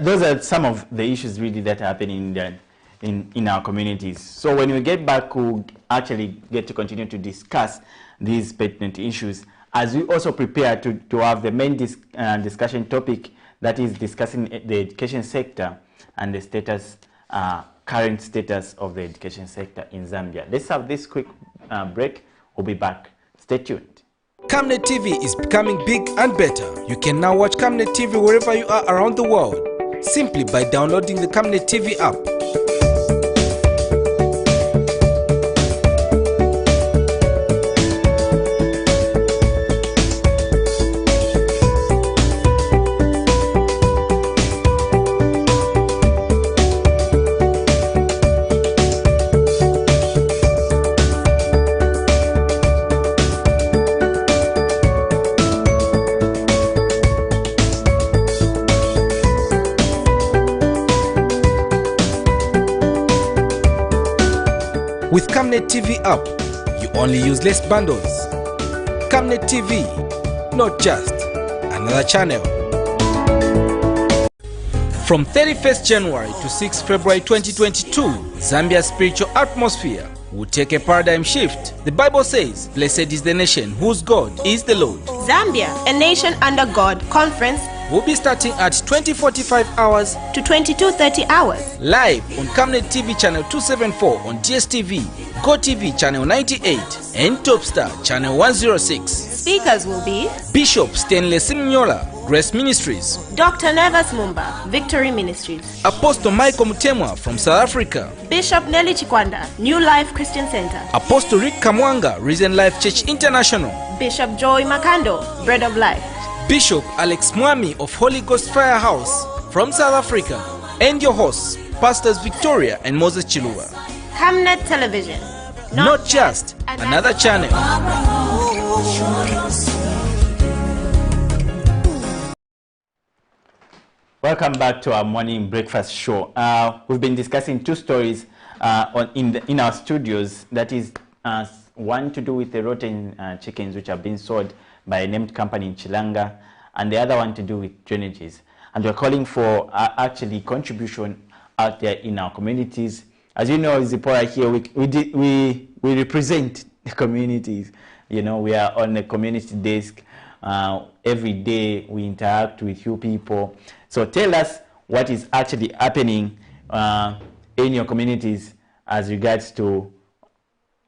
Speaker 3: those are some of the issues really that happen in our communities. So when we get back, we'll actually get to continue to discuss these pertinent issues, as we also prepare to have the main discussion topic, that is discussing the education sector and the status, current status of the education sector in Zambia. Let's have this quick break. We'll be back. Stay tuned.
Speaker 10: Camnet TV is becoming big and better. You can now watch Camnet TV wherever you are around the world, simply by downloading the Camnet TV app. With Camnet TV app, you only use less bundles. Camnet TV, not just another channel. From 31st January to 6 February 2022, Zambia's spiritual atmosphere will take a paradigm shift. The Bible says, "Blessed is the nation whose God is the Lord."
Speaker 11: Zambia, a nation under God conference
Speaker 10: will be starting at 20:45 hours
Speaker 11: to 22:30 hours.
Speaker 10: Live on Camnet TV channel 274 on DSTV, GoTV channel 98 and Topstar channel 106.
Speaker 11: Speakers will be
Speaker 10: Bishop Stanley Simnyola, Grace Ministries;
Speaker 11: Dr. Nervous Mumba, Victory Ministries;
Speaker 10: Apostle Michael Mutemwa from South Africa;
Speaker 11: Bishop Nelly Chikwanda, New Life Christian Center;
Speaker 10: Apostle Rick Kamwanga, Risen Life Church International;
Speaker 11: Bishop Joy Makando, Bread of Life;
Speaker 10: Bishop Alex Mwami of Holy Ghost Firehouse from South Africa, and your hosts, Pastors Victoria and Moses Chilua.
Speaker 11: Camnet Television,
Speaker 10: not just another channel.
Speaker 3: Welcome back to our morning breakfast show. We've been discussing two stories in our studios. That is one to do with the rotten chickens which have been sold by a named company in Chilanga, and the other one to do with drainages. And we're calling for actually contribution out there in our communities. As you know, Zipporah here, we represent the communities. You know, we are on the community desk. Every day we interact with you people. So tell us what is actually happening in your communities as regards to,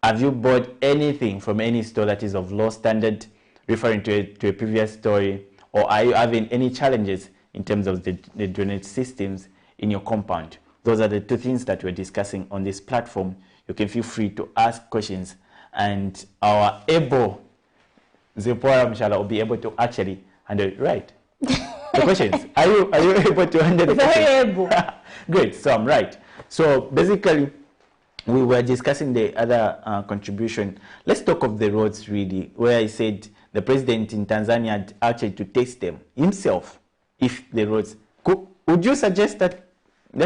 Speaker 3: have you bought anything from any store that is of low standard, referring to a previous story, or are you having any challenges in terms of the drainage systems in your compound? Those are the two things that we're discussing on this platform. You can feel free to ask questions, and our able Zipporah Mshala will be able to actually handle it. Right. The questions. Are you able to handle the questions?
Speaker 1: Very able.
Speaker 3: Great. So I'm right. So basically, we were discussing the other contribution. Let's talk of the roads, really, where I said the president in Tanzania had actually to test them himself, if the roads. Would you suggest that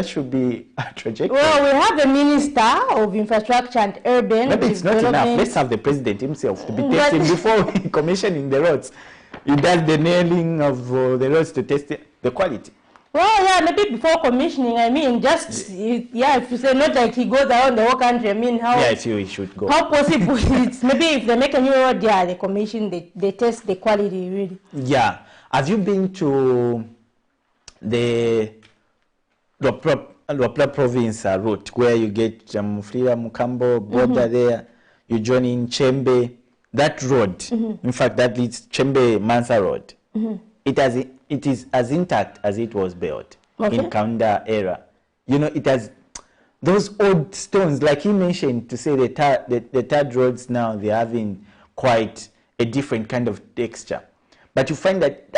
Speaker 3: should be a trajectory?
Speaker 1: Well, we have the Minister of Infrastructure and Urban
Speaker 3: Maybe it's not enough. Let's have the president himself to be testing before commissioning the roads. He does the nailing of the roads to test the quality.
Speaker 1: Well, yeah, maybe before commissioning, I mean, just, yeah, if you say not like he goes around the whole country, I mean, how...
Speaker 3: Yeah, I feel he should go.
Speaker 1: How possible it's, maybe if they make a new road, yeah, they commission, they test the quality, really.
Speaker 3: Yeah. Have you been to the Lopla province route, where you get Muflira, Mukambo, border there, you join in Chembe, that road, in fact, that leads Chembe Mansa Road. It is as intact as it was built in Kaunda era. You know, it has those old stones, like he mentioned, to say the third roads now, they're having quite a different kind of texture. But you find that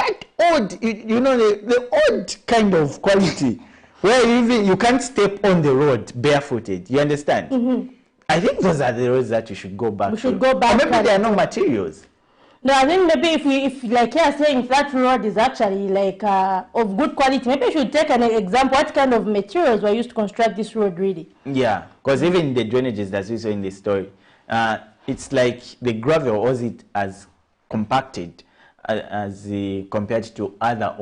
Speaker 3: old, you know, the old kind of quality where you can't step on the road barefooted. You understand? I think those are the roads that you should go back.
Speaker 1: We should go back.
Speaker 3: Or maybe there are no materials.
Speaker 1: No, I think maybe if like you're saying, if that road is actually like of good quality, maybe you should take an example. What kind of materials were used to construct this road, really? Yeah, because even the drainages that we saw in the story, it's like the gravel was it as compacted as compared to other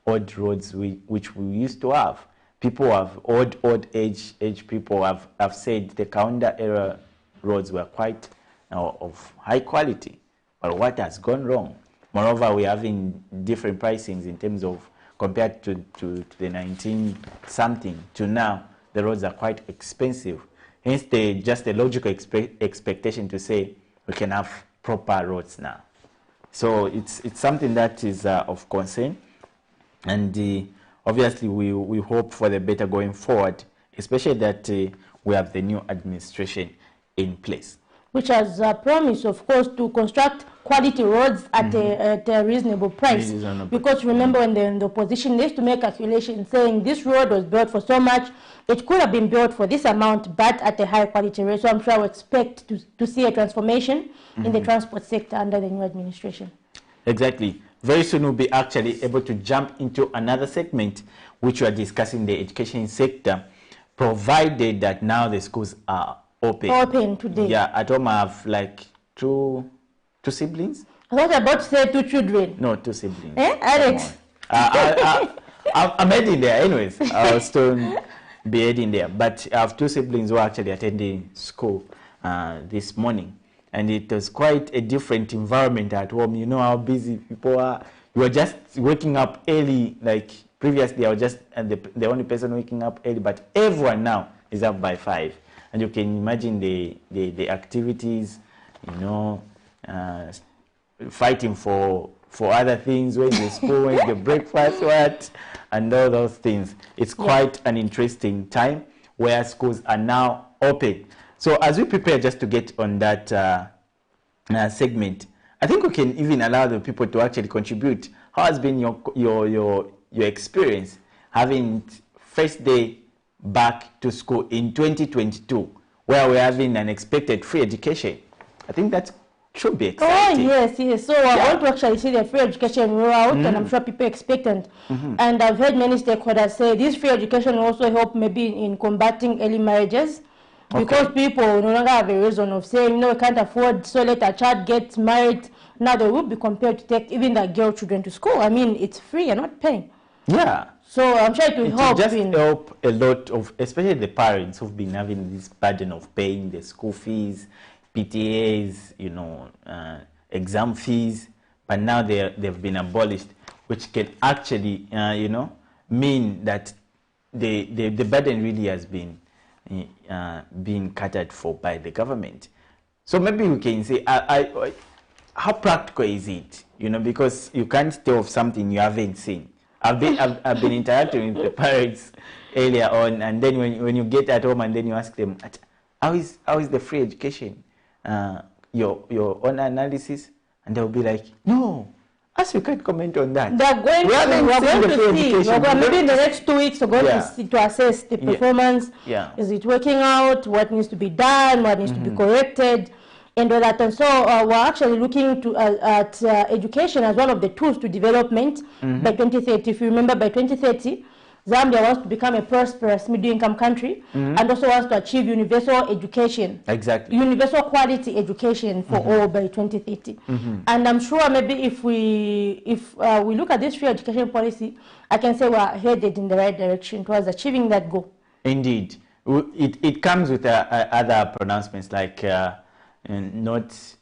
Speaker 1: odd roads which we used to have. People have old age people have said the Kaunda era roads were quite of high quality. But what has gone wrong? Moreover, we're having different pricings in terms of compared to the 19 something to now, the roads are quite expensive. Hence, just a logical expectation to say we can have proper roads now. So it's something that is of concern, and obviously we hope for the better going forward, especially that we have the new administration in place, which has promised, of course, to construct quality roads at a reasonable price. Because remember, when they're in the opposition, they used to make calculations saying this road was built for so much, it could have been built for this amount, but at a high quality rate. So I'm sure we expect to see a transformation in the transport sector under the new administration. Exactly. Very soon we'll be actually able to jump into another segment, which we are discussing the education sector, provided that now the schools are open today. Yeah, at home I have like two siblings. I was about to say 2 children. No, 2 siblings. Eh, Alex? I'm heading there anyways. I'll still be heading there. But I have 2 siblings who are actually attending school this morning. And it was quite a different environment at home. You know how busy people are. You were just waking up early. Like previously, I was just the only person waking up early. But everyone now is up by 5. And you can imagine the activities, you know, fighting for other things, when the school, when the breakfast, what, and all those things. It's quite an interesting time where schools are now open. So as we prepare just to get on that segment, I think we can even allow the people to actually contribute. How has been your experience having first day back to school in 2022, where we're having an expected free education? I think that should be exciting. Oh, yes. So I want to actually see the free education roll out, and I'm sure people expectant. And I've heard many stakeholders say this free education will also help maybe in combating early marriages. Because people no longer have a reason of saying, no, we can't afford, so let a child get married. Now they will be compelled to take even the girl children to school. I mean, it's free, you're not paying. Yeah. So I'm sure it will help. It will just help a lot of, especially the parents who've been having this burden of paying the school fees, PTAs, you know, exam fees, but now they've been abolished, which can actually, you know, mean that the burden really has been being catered for by the government. So maybe we can say, how practical is it? You know, because you can't tell of something you haven't seen. I've been interacting with the parents earlier on, and then when you get at home and then you ask them, how is the free education? Your own analysis, and they'll be like, no. As we can't comment on that. They're going to see. Maybe in the next 2 weeks, we're going to see, to assess the performance. Is it working out? What needs to be done? What needs to be corrected? And all that. And so we're actually looking at education as one of the tools to development by 2030. If you remember, by 2030, Zambia wants to become a prosperous middle-income country and also wants to achieve universal education. Exactly. Universal quality education for all by 2030. And I'm sure maybe if we look at this free education policy, I can say we're headed in the right direction towards achieving that goal. Indeed. It comes with other pronouncements like not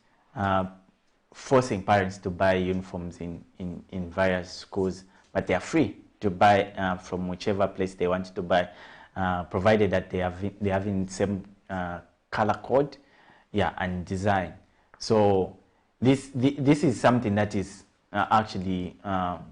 Speaker 1: forcing parents to buy uniforms in various schools, but they are free to buy from whichever place they want to buy, provided that they have in same color code, and design. So this is something that is actually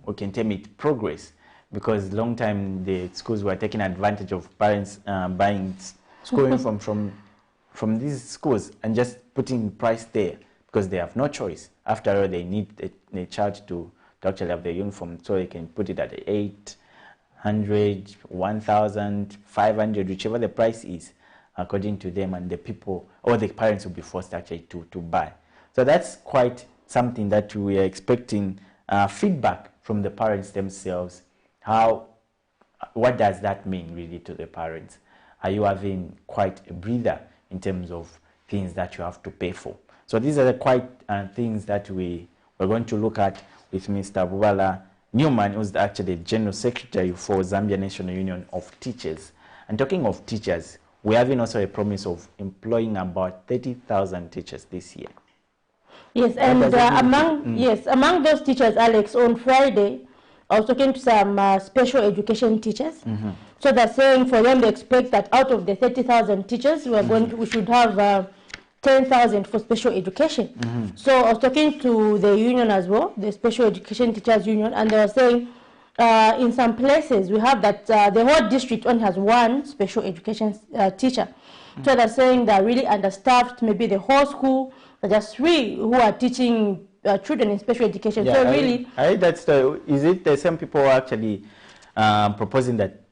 Speaker 1: we can term it progress, because long time the schools were taking advantage of parents buying school uniform from these schools and just putting price there because they have no choice. After all, they need a child to actually have the uniform, so they can put it at 8
Speaker 3: 100, 1,000, 500, whichever the price is, according to them, and the people or the parents will be forced actually to buy. So that's quite something that we are expecting feedback from the parents themselves. What does that mean really to the parents? Are you having quite a breather in terms of things that you have to pay for? So these are the quite things that we're going to look at with Mr. Bubala Newman, who's actually the General Secretary for Zambia National Union of Teachers. And talking of teachers, we're having also a promise of employing about 30,000 teachers this year.
Speaker 1: Yes, and among those teachers, Alex, on Friday, I was talking to some special education teachers. So they're saying for them, they expect that out of the 30,000 teachers, we should have 10,000 for special education. So I was talking to the union as well, the Special Education Teachers Union, and they were saying in some places we have that the whole district only has one special education teacher. So they're saying they're really understaffed, maybe the whole school, just 3 who are teaching children in special education.
Speaker 3: Yeah,
Speaker 1: so really,
Speaker 3: is it the same people actually proposing that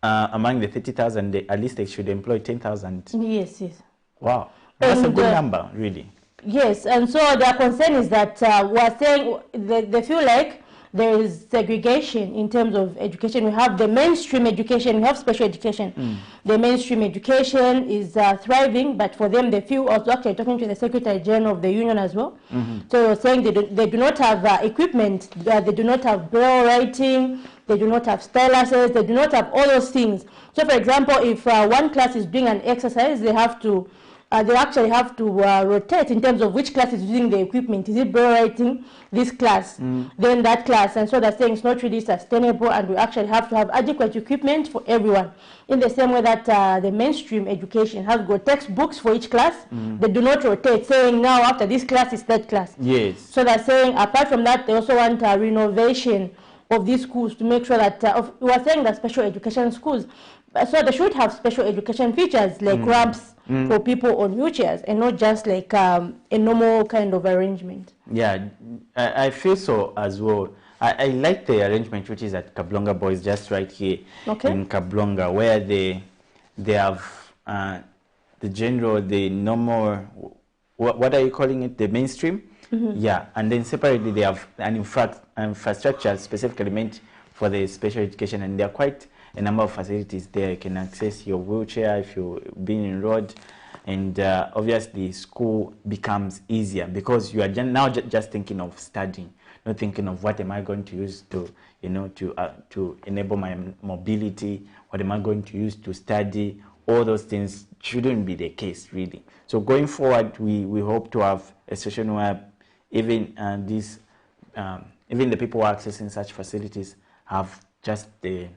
Speaker 3: among the 30,000, at least they should employ 10,000?
Speaker 1: Yes, yes.
Speaker 3: Wow, that's a good number, really.
Speaker 1: Yes, and so their concern is that we're saying they feel like there is segregation in terms of education. We have the mainstream education, we have special education. The mainstream education is thriving, but for them, they feel, also actually talking to the Secretary General of the union as well. So they're saying they do not have equipment, they do not have braille writing, they do not have styluses, they do not have all those things. So for example, if one class is doing an exercise, they actually have to rotate in terms of which class is using the equipment. Is it braille writing, this class, then that class? And so they're saying it's not really sustainable, and we actually have to have adequate equipment for everyone. In the same way that the mainstream education has got textbooks for each class, they do not rotate, saying now after this class is that class.
Speaker 3: Yes.
Speaker 1: So they're saying apart from that, they also want a renovation of these schools to make sure that, we are saying that special education schools, so they should have special education features like ramps for people on wheelchairs, and not just like a normal kind of arrangement. Yeah,
Speaker 3: I feel so as well. I like the arrangement which is at Kablonga Boys, just right here in Kablonga, where they have the normal, what are you calling it, the mainstream? Yeah, and then separately they have an infrastructure specifically meant for the special education, and there are quite a number of facilities there. You can access your wheelchair if you're being enrolled, and obviously school becomes easier because you are now just thinking of studying, not thinking of what am I going to use to, to enable my mobility, what am I going to use to study. All those things shouldn't be the case, really. So going forward, we hope to have a session where even even the people who are accessing such facilities have just the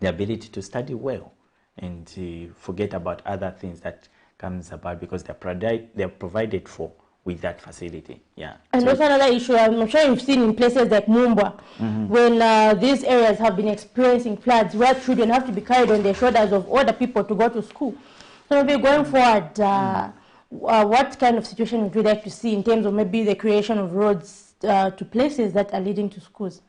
Speaker 3: ability to study well and to forget about other things that comes about because they're provided for with that facility. Yeah. And
Speaker 1: also another issue, I'm sure you've seen in places like Mumba, when these areas have been experiencing floods, where children have to be carried on the shoulders of other people to go to school. So maybe going forward, what kind of situation would you like to see in terms of maybe the creation of roads to places that are leading to schools?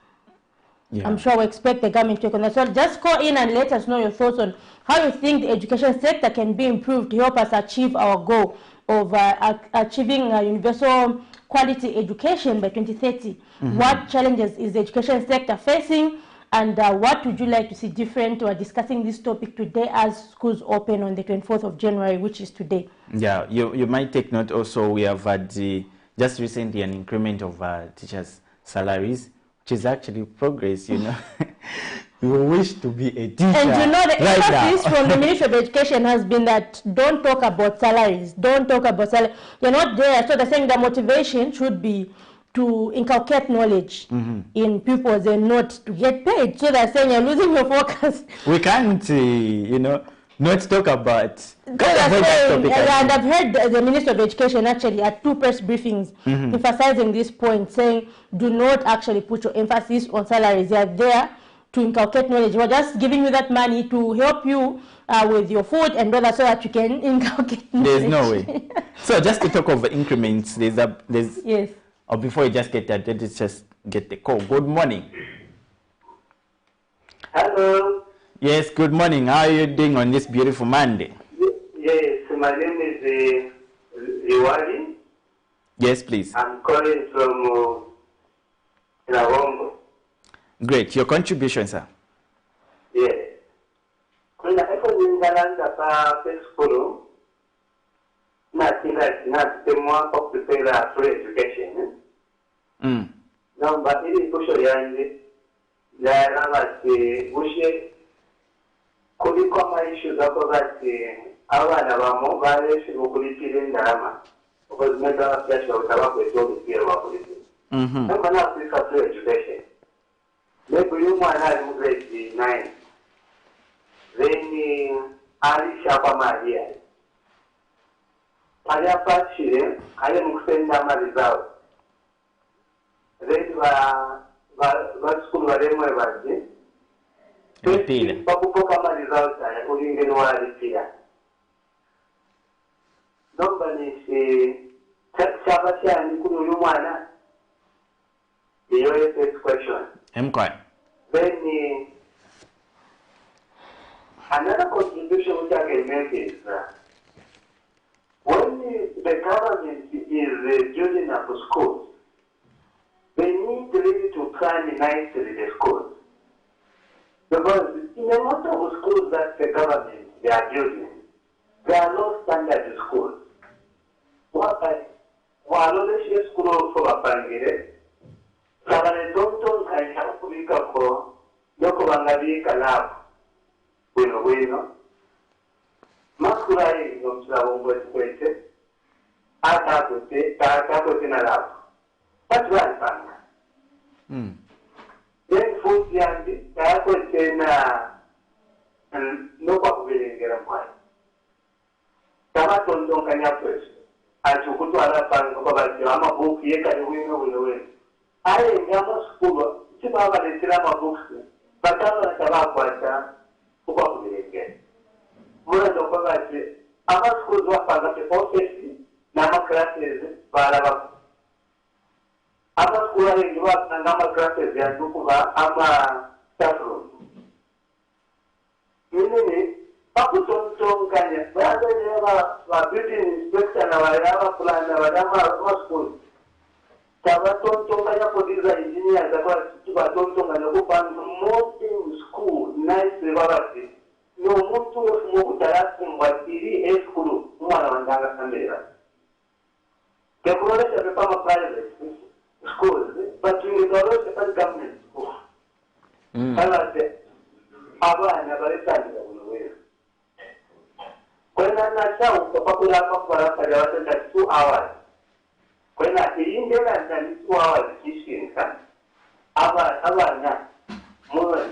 Speaker 1: Yeah. I'm sure we expect the government to take on that. So just call in and let us know your thoughts on how you think the education sector can be improved to help us achieve our goal of achieving universal quality education by 2030. What challenges is the education sector facing, and what would you like to see different? We're discussing this topic today as schools open on the 24th of January, which is today. Yeah,
Speaker 3: you might take note also, we have had just recently an increment of teachers' salaries, which is actually progress, We wish to be a teacher.
Speaker 1: And the emphasis from the Ministry of Education has been that don't talk about salaries, don't talk about salary. You're not there. So they're saying the motivation should be to inculcate knowledge in pupils and not to get paid. So they're saying you're losing your focus.
Speaker 3: We can't, not talk about.
Speaker 1: And I've heard the Minister of Education actually at 2 press briefings emphasizing this point, saying do not actually put your emphasis on salaries. They are there to inculcate knowledge. We're just giving you that money to help you with your food and all that, so that you can inculcate knowledge.
Speaker 3: There's no way. So just to talk of increments, there's
Speaker 1: yes.
Speaker 3: Or before you just get that, let's just get the call. Good morning.
Speaker 6: Hello.
Speaker 3: Yes, good morning. How are you doing on this beautiful Monday?
Speaker 6: Yes, my name is Liwali.
Speaker 3: Yes, please.
Speaker 6: I'm calling from Rawongo.
Speaker 3: Great. Your contribution, sir.
Speaker 6: Yes. When I was in Galanda school, nothing like not the more of the paper for education. No, but it is social and there are the could you come issues about abana bamuvanye mukulitira endalama okozimeta byasho tabakweto bikira bakulitira namba na Africa to education maybe you mwana ali mu grade 9 then alisha kwa maria pale pachire ale mukusenda amali zao then ba school balemwe baje pakupoka mali zao sana ulingeni walipia nomba ni chaba cyane kuri uyu mwana iyo first question then another contribution which I can make is when the government is building up schools, they need really to plan nicely the schools. Because in a lot of schools that the government they are building, they are low standard schools. While the school for a pangire, Savane don't kind of public for Yokobangabi lab. Bueno, Masculine of Slavon West, Atakote in a lab. That's one thing. Then food yandi, Takote no popular in Gerampine. Tamaton don't can have first. I took to other bank about Yama book, Yeka, the winner will win. I am Yama school, Chibaba the Tirama books, but Tama Tabaka. Mura dokobati amaskuzo apanga office nama classes balaba amaskuzo aliwa nama classes ya dukuba ama staffroom nini pakutontonganya baada ya building inspector na wale plan na wale maskuzo tabatontonga for design engineer tabatontonga kupanga modern school nice babati no muntu mu darasa mwatiri school mwana wandanga kamera kekulolesha kama private schools but we don't have government school alate abana baletanga kunowe kwenda na chao kupakula hapa kwa watu 2 hours kwenda iindela ndani 2 hours kishinka abana mwana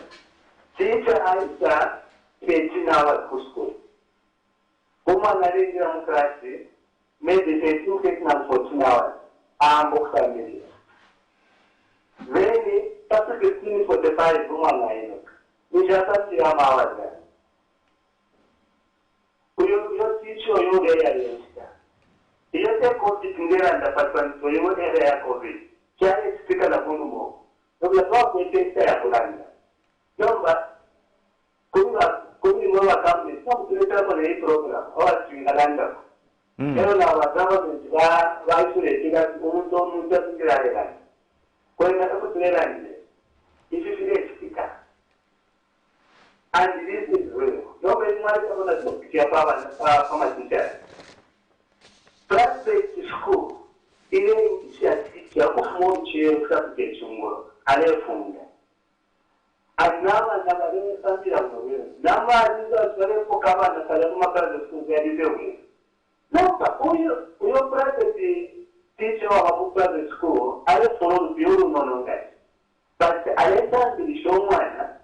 Speaker 6: teacher aisa 18 hours for school. Woman arrange class, maybe 13 taking 14 hours. Book family. Then after 15 45 woman line. We just have to hours. You teach you there. You take course in there and the person so you would have a COVID. Can you speak a labuno? You will not be taken care of. Number kuni mwa kambi sabu tuleta kwa hii program hawa tuingalanda leo na government wa isule kila mtu tukirale kwa hiyo nataka tuleta nje ififile speaker and this is real no many mwali kama na tukitia kama teacher private school ile initiative ya kufunga kwa chumba aliyefunga Anama na marine santi la mwenyewe. Nama aliza swale kama na salamu makala school ya dizewe. Namba huyo private teacher wa private school ale follow biuru nononga. But aleta bilishomwana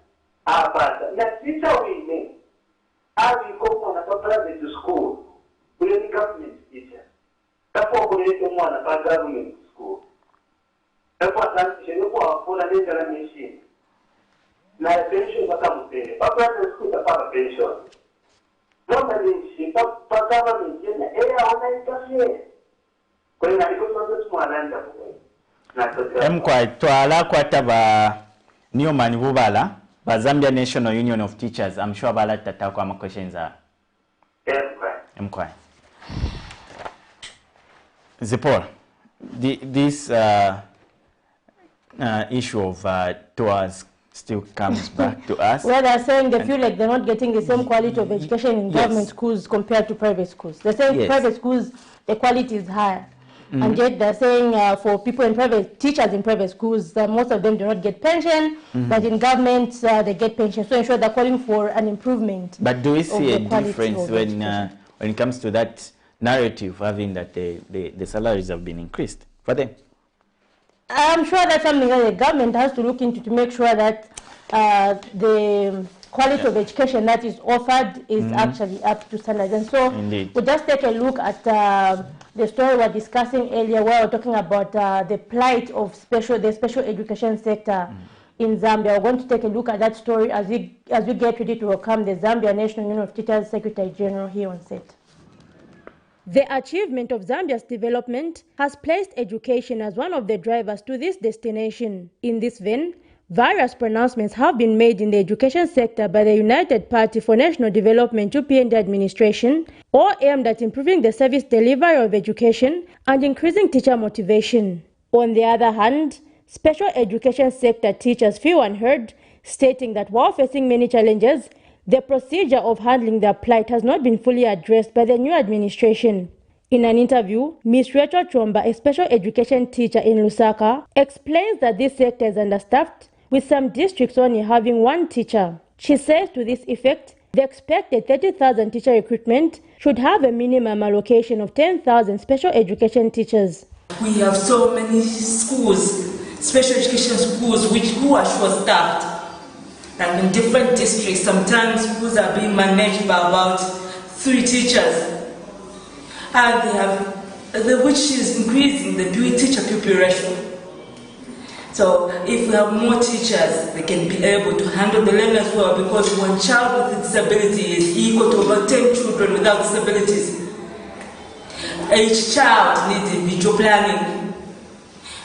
Speaker 6: apata. Na teacher wine abi koko na private school. Ule ni government teacher. Tapo kule mwana pa government school. Tapo asante sheno kwa fona nenda la machine. Na pension bakamupele papa ndio papa pension ndio ndio papa kama mjene ona ikafie kwa hiyo ndio tunataka tumwananda kwa na
Speaker 3: twala kwataba niyo mani bubala But Zambia National Union of Teachers, I'm sure about that my questions are. Zipporah, this issue of tours still comes back to us.
Speaker 1: Well, they're saying they feel like they're not getting the same quality of education in government schools compared to private schools. They're saying private schools, the quality is higher. And yet they're saying for people in private, teachers in private schools, most of them do not get pension, but in government, they get pension. So in short, they're calling for an improvement.
Speaker 3: But do we see a difference when it comes to that narrative, having that the salaries have been increased for them?
Speaker 1: I'm sure that's something that the government has to look into to make sure that the quality of education that is offered is actually up to standards. And so we'll just take a look at the story we were discussing earlier, where we're talking about the plight of the special education sector in Zambia. We're going to take a look at that story as we get ready to welcome the Zambia National Union of Teachers Secretary General here on set. The achievement of Zambia's development has placed education as one of the drivers to this destination. In this vein, various pronouncements have been made in the education sector by the United Party for National Development UPND administration, all aimed at improving the service delivery of education and increasing teacher motivation. On the other hand, special education sector teachers feel unheard, stating that while facing many challenges, the procedure of handling their plight has not been fully addressed by the new administration. In an interview, Ms. Rachel Chomba, a special education teacher in Lusaka, explains that this sector is understaffed, with some districts only having one teacher. She says to this effect, the expected 30,000 teacher recruitment should have a minimum allocation of 10,000 special education teachers.
Speaker 12: We have so many schools, special education schools, who are short-staffed. And in different districts, sometimes schools are being managed by about 3 teachers. And they have, which is increasing the teacher-pupil ratio. So if we have more teachers, they can be able to handle the learners well, because one child with a disability is equal to about 10 children without disabilities. Each child needs individual planning.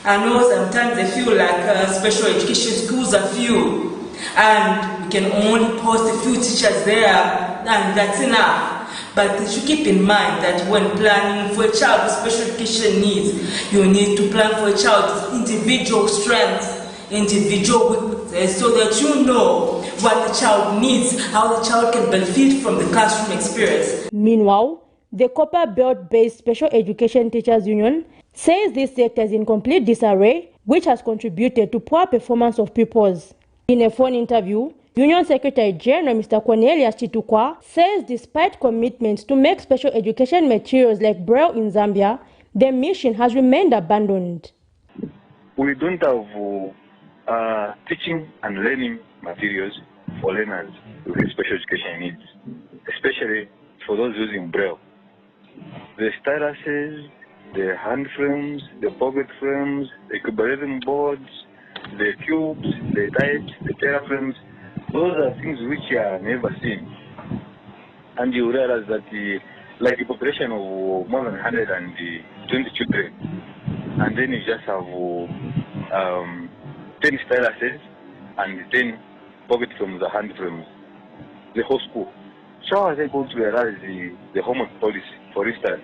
Speaker 12: I know sometimes they feel like special education schools are few, and we can only post a few teachers there, and that's enough. But you should keep in mind that when planning for a child with special education needs, you need to plan for a child's individual strengths, individual weaknesses, so that you know what the child needs, how the child can benefit from the classroom experience.
Speaker 1: Meanwhile, the Copper Belt-based Special Education Teachers Union says this sector is in complete disarray, which has contributed to poor performance of pupils. In a phone interview, Union Secretary General Mr. Cornelius Chitukwa says despite commitments to make special education materials like Braille in Zambia, the mission has remained abandoned.
Speaker 13: We don't have teaching and learning materials for learners with special education needs, especially for those using Braille. The styluses, the hand frames, the pocket frames, the cubism boards, the cubes, the types, the teraframes, those are things which are never seen. And you realize that like a population of more than 120 children, and then you just have 10 styluses and 10 pocket frames or hand frames, the whole school. So I was able to realize the homework policy, for instance,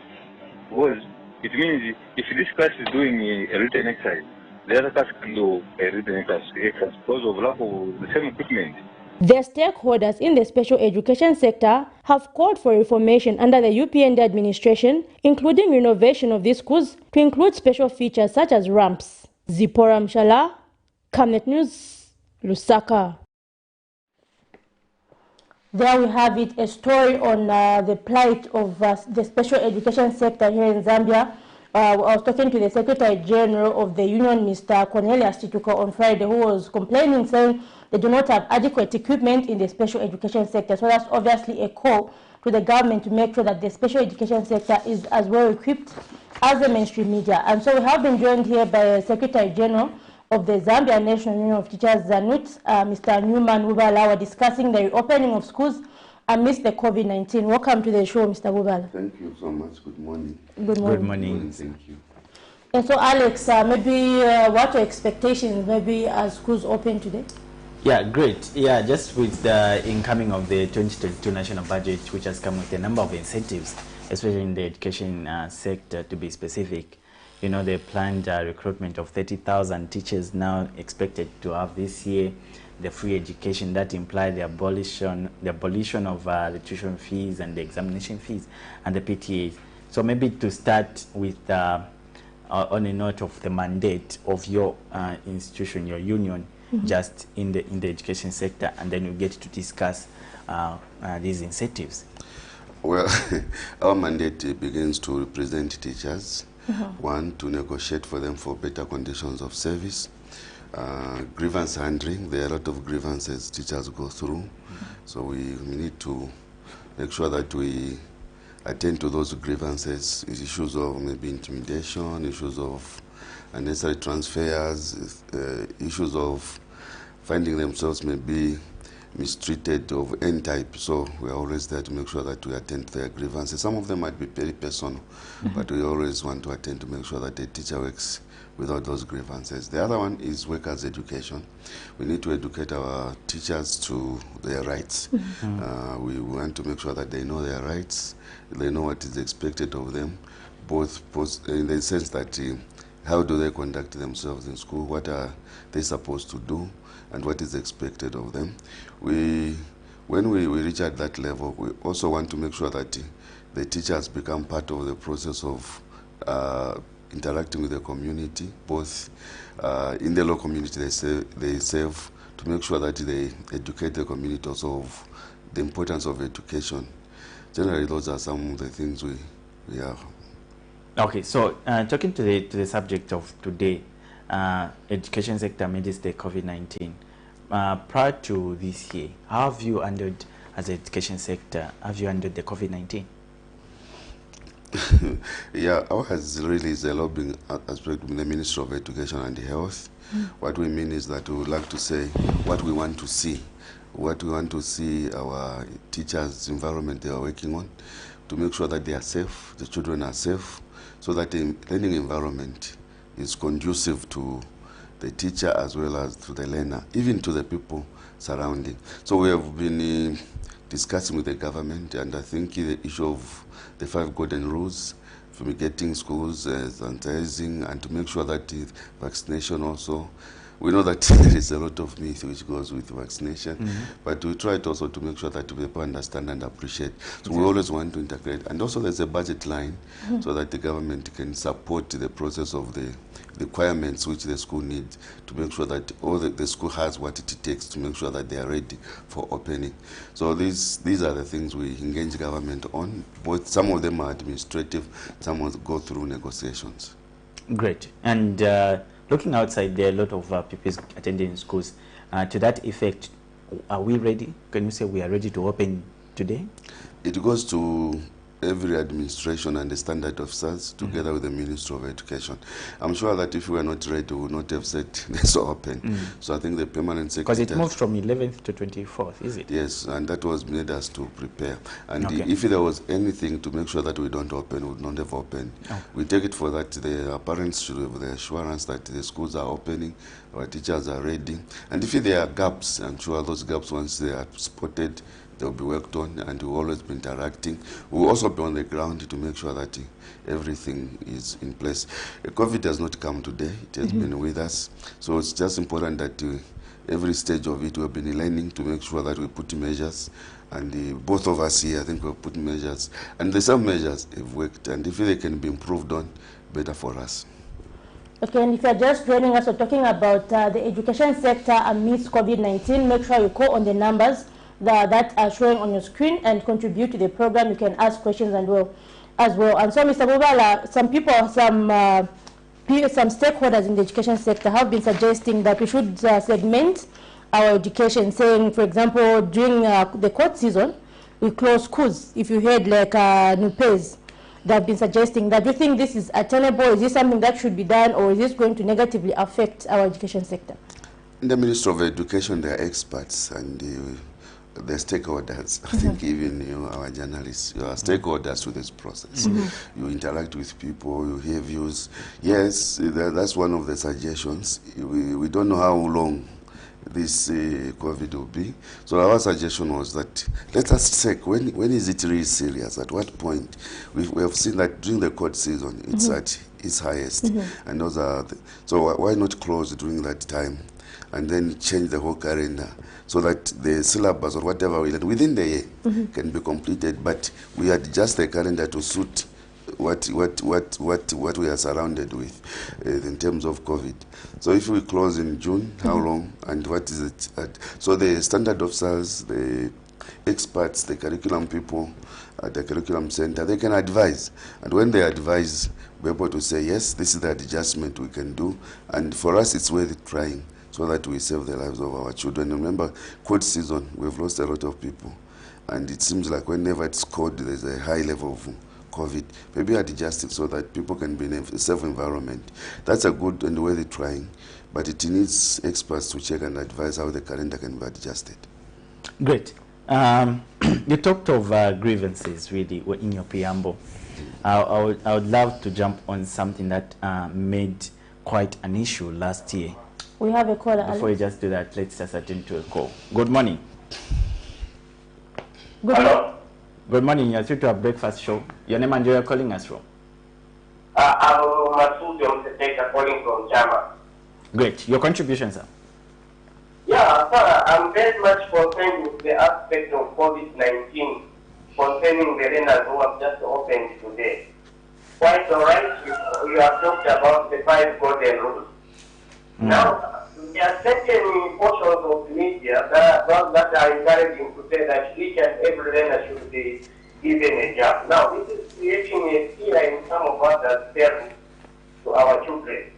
Speaker 13: because it means if this class is doing a written exercise, the other class can do a written exercise because of lack of the same equipment.
Speaker 1: The stakeholders in the special education sector have called for reformation under the UPND administration, including renovation of these schools to include special features such as ramps. Zipporah Mshala, Camnet News, Lusaka. There we have it, a story on the plight of the special education sector here in Zambia. I was talking to the Secretary General of the Union, Mr. Cornelius Chitukwa, on Friday, who was complaining, saying they do not have adequate equipment in the special education sector. So that's obviously a call to the government to make sure that the special education sector is as well equipped as the mainstream media. And so we have been joined here by the Secretary General of the Zambia National Union of Teachers, ZANUT, Mr. Newman Wubala. We're discussing the reopening of schools amidst the COVID-19. Welcome to the show, Mr. Wubala.
Speaker 14: Thank you so much. Good morning.
Speaker 1: Good morning.
Speaker 3: Good morning.
Speaker 14: Thank you.
Speaker 1: And so, Alex, maybe what are expectations maybe as schools open today?
Speaker 3: Yeah, great. Yeah, just with the incoming of the 2022 national budget, which has come with a number of incentives, especially in the education sector, to be specific. You know, they planned recruitment of 30,000 teachers now expected to have this year. The free education that implied the abolition of the tuition fees and the examination fees and the PTAs. So maybe to start with on a note of the mandate of your institution, your union, just in the education sector, and then we get to discuss these incentives.
Speaker 14: Well, our mandate begins to represent teachers. One, to negotiate for them for better conditions of service. Grievance handling, there are a lot of grievances teachers go through. So we need to make sure that we attend to those grievances, issues of maybe intimidation, issues of unnecessary transfers, issues of finding themselves maybe mistreated of any type. So we're always there to make sure that we attend to their grievances. Some of them might be very personal, but we always want to attend to make sure that the teacher works without those grievances. The other one is workers' education. We need to educate our teachers to their rights. We want to make sure that they know their rights, they know what is expected of them, both in the sense that how do they conduct themselves in school, what are they supposed to do, and what is expected of them. When we reach at that level, we also want to make sure that the teachers become part of the process of interacting with the community, both in the local community they serve, to make sure that they educate the community also of the importance of education. Generally, those are some of the things we have. Okay,
Speaker 3: so talking to the subject of today, education sector amidst the COVID-19. Prior to this year, how have you handled, as an education sector, have you handled the COVID-19?
Speaker 14: Yeah, ours really is a lobbying aspect with the Ministry of Education and Health. What we mean is that we would like to say what we want to see. What we want to see our teachers' environment they are working on, to make sure that they are safe, the children are safe, so that the learning environment is conducive to the teacher as well as to the learner, even to the people surrounding. So we have been discussing with the government, and I think the issue of the 5 golden rules, fumigating schools, sanitizing, and to make sure that vaccination also. We know that there is a lot of myth which goes with vaccination, but we try also to make sure that people understand and appreciate. So we always want to integrate. And also there's a budget line so that the government can support the process of the requirements which the school needs, to make sure that all the school has what it takes to make sure that they are ready for opening. So these are the things we engage government on. Both, some of them are administrative, some will go through negotiations.
Speaker 3: Great. And looking outside, there are a lot of people attending schools. To that effect, are we ready? Can you say we are ready to open today?
Speaker 14: It goes to every administration and the standard officers together with the Ministry of Education. I'm sure that if we were not ready, we would not have said this open. So I think the permanent secretary...
Speaker 3: Because it moved from 11th to 24th, is it?
Speaker 14: Yes, and that was made us to prepare. And if there was anything to make sure that we don't open, we would not have opened. We take it for that the parents should have the assurance that the schools are opening, our teachers are ready. And if there are gaps, I'm sure those gaps, once they are spotted, they'll be worked on, and we'll always be interacting. We'll also be on the ground to make sure that everything is in place. COVID has not come today, it has been with us. So it's just important that every stage of it we've been learning to make sure that we put measures, and both of us here, I think we've put measures, and the same measures have worked, and if they can be improved on, better for us.
Speaker 1: Okay, and if you're just joining us, we're talking about the education sector amidst COVID-19. Make sure you call on the numbers that are showing on your screen and contribute to the program. You can ask questions as well. And so, Mr. Bubala, some people, some stakeholders in the education sector have been suggesting that we should segment our education, saying, for example, during the court season, we close schools. If you heard like NUPES, they have been suggesting that. Do you think this is attainable? Is this something that should be done, or is this going to negatively affect our education sector?
Speaker 14: In the Ministry of Education, they are experts, and the stakeholders. I think even our journalists, you are stakeholders to this process. You interact with people, you hear views. Yes, that's one of the suggestions. We don't know how long this COVID will be. So our suggestion was that let us check when is it really serious, at what point. We have seen that during the court season it's at its highest, and those are so why not close during that time and then change the whole calendar so that the syllabus or whatever we learn within the year can be completed, but we adjust the calendar to suit what we are surrounded with in terms of COVID. So if we close in June, how long and what is it? So the standard officers, the experts, the curriculum people at the curriculum center, they can advise. And when they advise, we're able to say, yes, this is the adjustment we can do. And for us, it's worth trying so that we save the lives of our children. Remember, cold season, we've lost a lot of people. And it seems like whenever it's cold, there's a high level of COVID. Maybe adjust it so that people can be in a safe environment. That's a good and worthy trying, but it needs experts to check and advise how the calendar can be adjusted.
Speaker 3: Great. You talked of grievances really in your preamble. I would love to jump on something that made quite an issue last year.
Speaker 1: We have a caller.
Speaker 3: Before you just do that, let's just attend to a call. Good morning.
Speaker 6: Hello?
Speaker 3: Good morning. You're through to our breakfast show. Your name and where you're calling us from?
Speaker 6: I'm Masud Omseteka calling from Chama.
Speaker 3: Great. Your contribution, sir?
Speaker 6: Yeah, sir, I'm very much concerned with the aspect of COVID-19 concerning the learners who have just opened today. Quite all right, you have talked about the 5 golden rules. Now, there are certain portions of the media that are encouraging to say that each and every learner should be given a job. Now, this is creating a fear in some of us as parents to our children.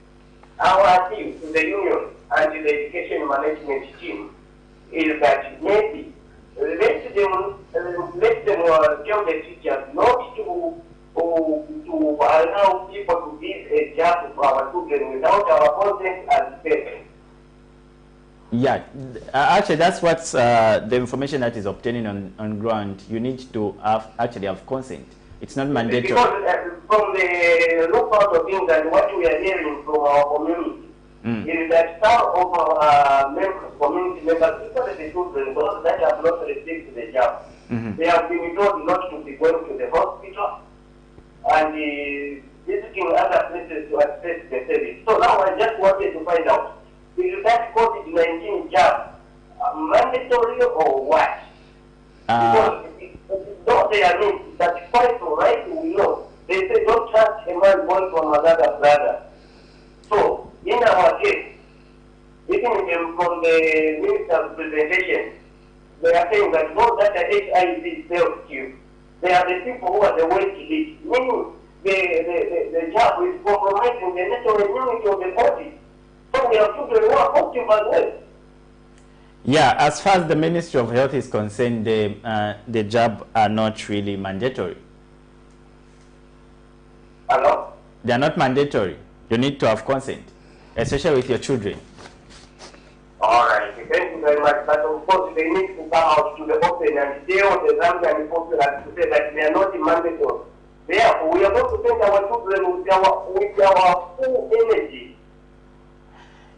Speaker 6: Our appeal to the union and to the education management team is that maybe let them tell the teachers not to allow people to give a job to our children without our consent as parents.
Speaker 3: Yeah, actually that's what's the information that is obtaining on ground. You need to actually have consent. It's not mandatory.
Speaker 6: Because from the lookout of things and what we are hearing from our community is that some of our community members, especially the children, those that have not received the job, they have been told not to be going to the hospital and visiting other places to access the service. So now I just wanted to find out, is that COVID-19 jab mandatory or what? Because don't they admit that quite right we know. They say don't trust a man born from another brother. So in our case, even from the minister's presentation, they are saying that those that are HIV self-cure, they are the people who are the way to lead. Meaning the jab is compromising the natural immunity of the body. So we have children who are positive as well.
Speaker 3: Yeah, as far as the Ministry of Health is concerned, the jab are not really mandatory.
Speaker 6: Hello?
Speaker 3: They are not mandatory. You need to have consent, especially with your children.
Speaker 6: All right, thank you very much. But of course, they need to come out to the open and tell the Zambian populace to say that they are not mandatory. Therefore, we are going to send our children with our full energy.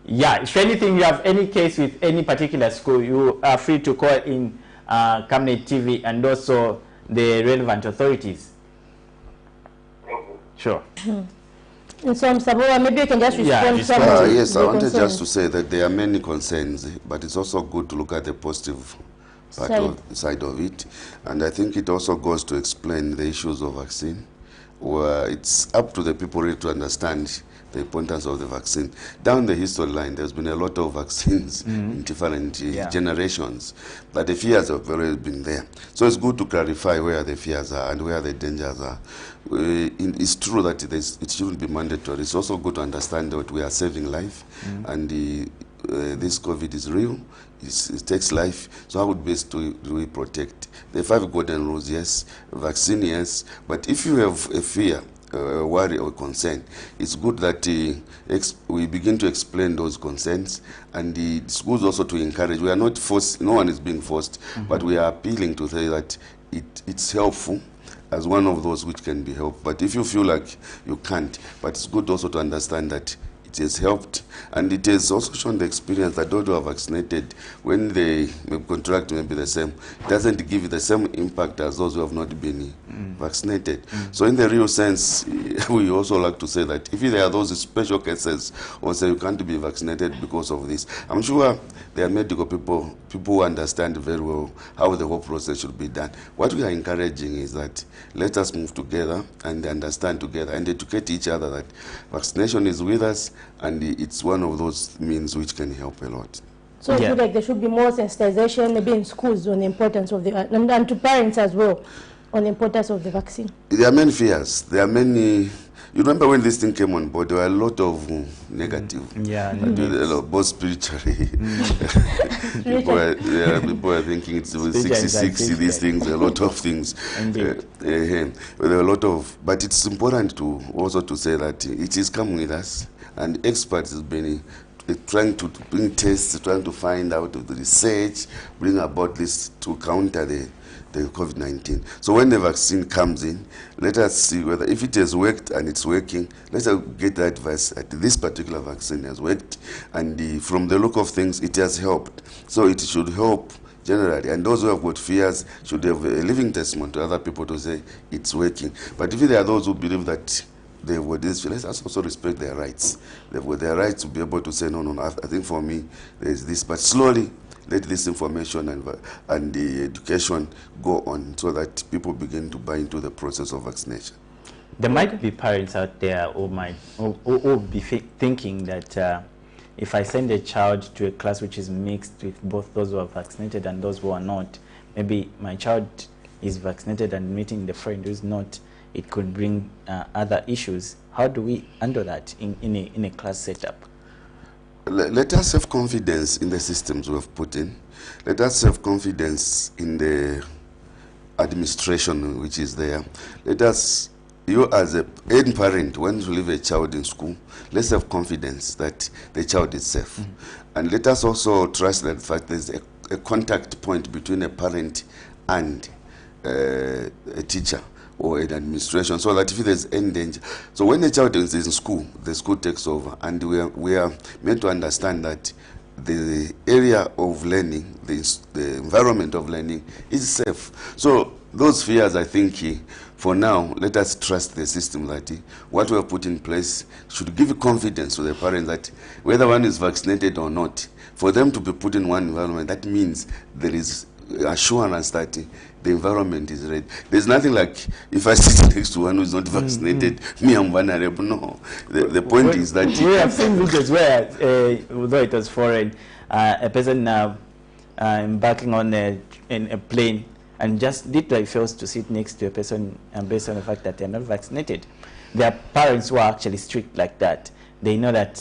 Speaker 3: Yeah, if anything, you have any case with any particular school, you are free to call in Camnet TV and also the relevant authorities.
Speaker 6: Thank you.
Speaker 3: Sure.
Speaker 1: And so, Mr. maybe you can just respond to some of
Speaker 14: yes, I wanted
Speaker 1: concerns.
Speaker 14: just to say that there are many concerns, but it's also good to look at the positive side of it. And I think it also goes to explain the issues of vaccine, where it's up to the people really to understand the importance of the vaccine. Down the history line, there's been a lot of vaccines in different generations, but the fears have always been there. So it's good to clarify where the fears are and where the dangers are. It's true that it shouldn't be mandatory. It's also good to understand that we are saving life, and this COVID is real. It takes life. So how would best do we protect? The 5 golden rules, yes. Vaccine, yes. But if you have a fear, worry or concern, it's good that we begin to explain those concerns, and it's good also to encourage. We are not forced, no one is being forced, but we are appealing to say that it's helpful as one of those which can be helped. But if you feel like you can't, but it's good also to understand that It has helped, and it has also shown the experience that those who are vaccinated, when they contract maybe the same, it doesn't give the same impact as those who have not been vaccinated. So in the real sense, we also like to say that if there are those special cases, or say you can't be vaccinated because of this, I'm sure there are medical people who understand very well how the whole process should be done. What we are encouraging is that let us move together and understand together and educate each other that vaccination is with us, and it's one of those means which can help a lot.
Speaker 1: So I feel like there should be more sensitization maybe in schools on the importance of the, and to parents as well, on the importance of the vaccine. There are many fears. There are many. You remember when this thing came on board, there were a lot of negative. Both spiritually. People were thinking it's 66, these things, a lot of things. There were a lot of, but it's important to also to say that it is coming with us, and experts have been trying to bring tests, trying to find out of the research, bring about this to counter the COVID-19. So when the vaccine comes in, let us see whether if it has worked and it's working, let's get the advice that this particular vaccine has worked, and from the look of things, it has helped. So it should help generally, and those who have got fears should have a living testimony to other people to say it's working. But if there are those who believe that they've got this, let's also respect their rights. They've got their rights to be able to say, no, I think for me, there's this, but slowly, let this information and the education go on so that people begin to buy into the process of vaccination.
Speaker 3: There might be parents out there who might be thinking that if I send a child to a class which is mixed with both those who are vaccinated and those who are not, maybe my child is vaccinated and meeting the friend who is not, it could bring other issues. How do we handle that in a class setup?
Speaker 14: Let us have confidence in the systems we have put in. Let us have confidence in the administration which is there. Let us, you as a parent, when you leave a child in school, let's have confidence that the child is safe. And let us also trust that the fact there's a contact point between a parent and a teacher or an administration, so that if there's any danger. So when a child is in school, the school takes over, and we are meant to understand that the area of learning, the environment of learning is safe. So those fears, I think, for now, let us trust the system that what we have put in place should give confidence to the parents that whether one is vaccinated or not, for them to be put in one environment, that means there is assurance that the environment is ready. There's nothing like if I sit next to one who is not vaccinated, me, I'm vulnerable. No. The point is that
Speaker 3: we have seen videos where, although it was foreign, a person embarking on a plane and just literally fails to sit next to a person based on the fact that they're not vaccinated. There are parents who are actually strict like that. They know that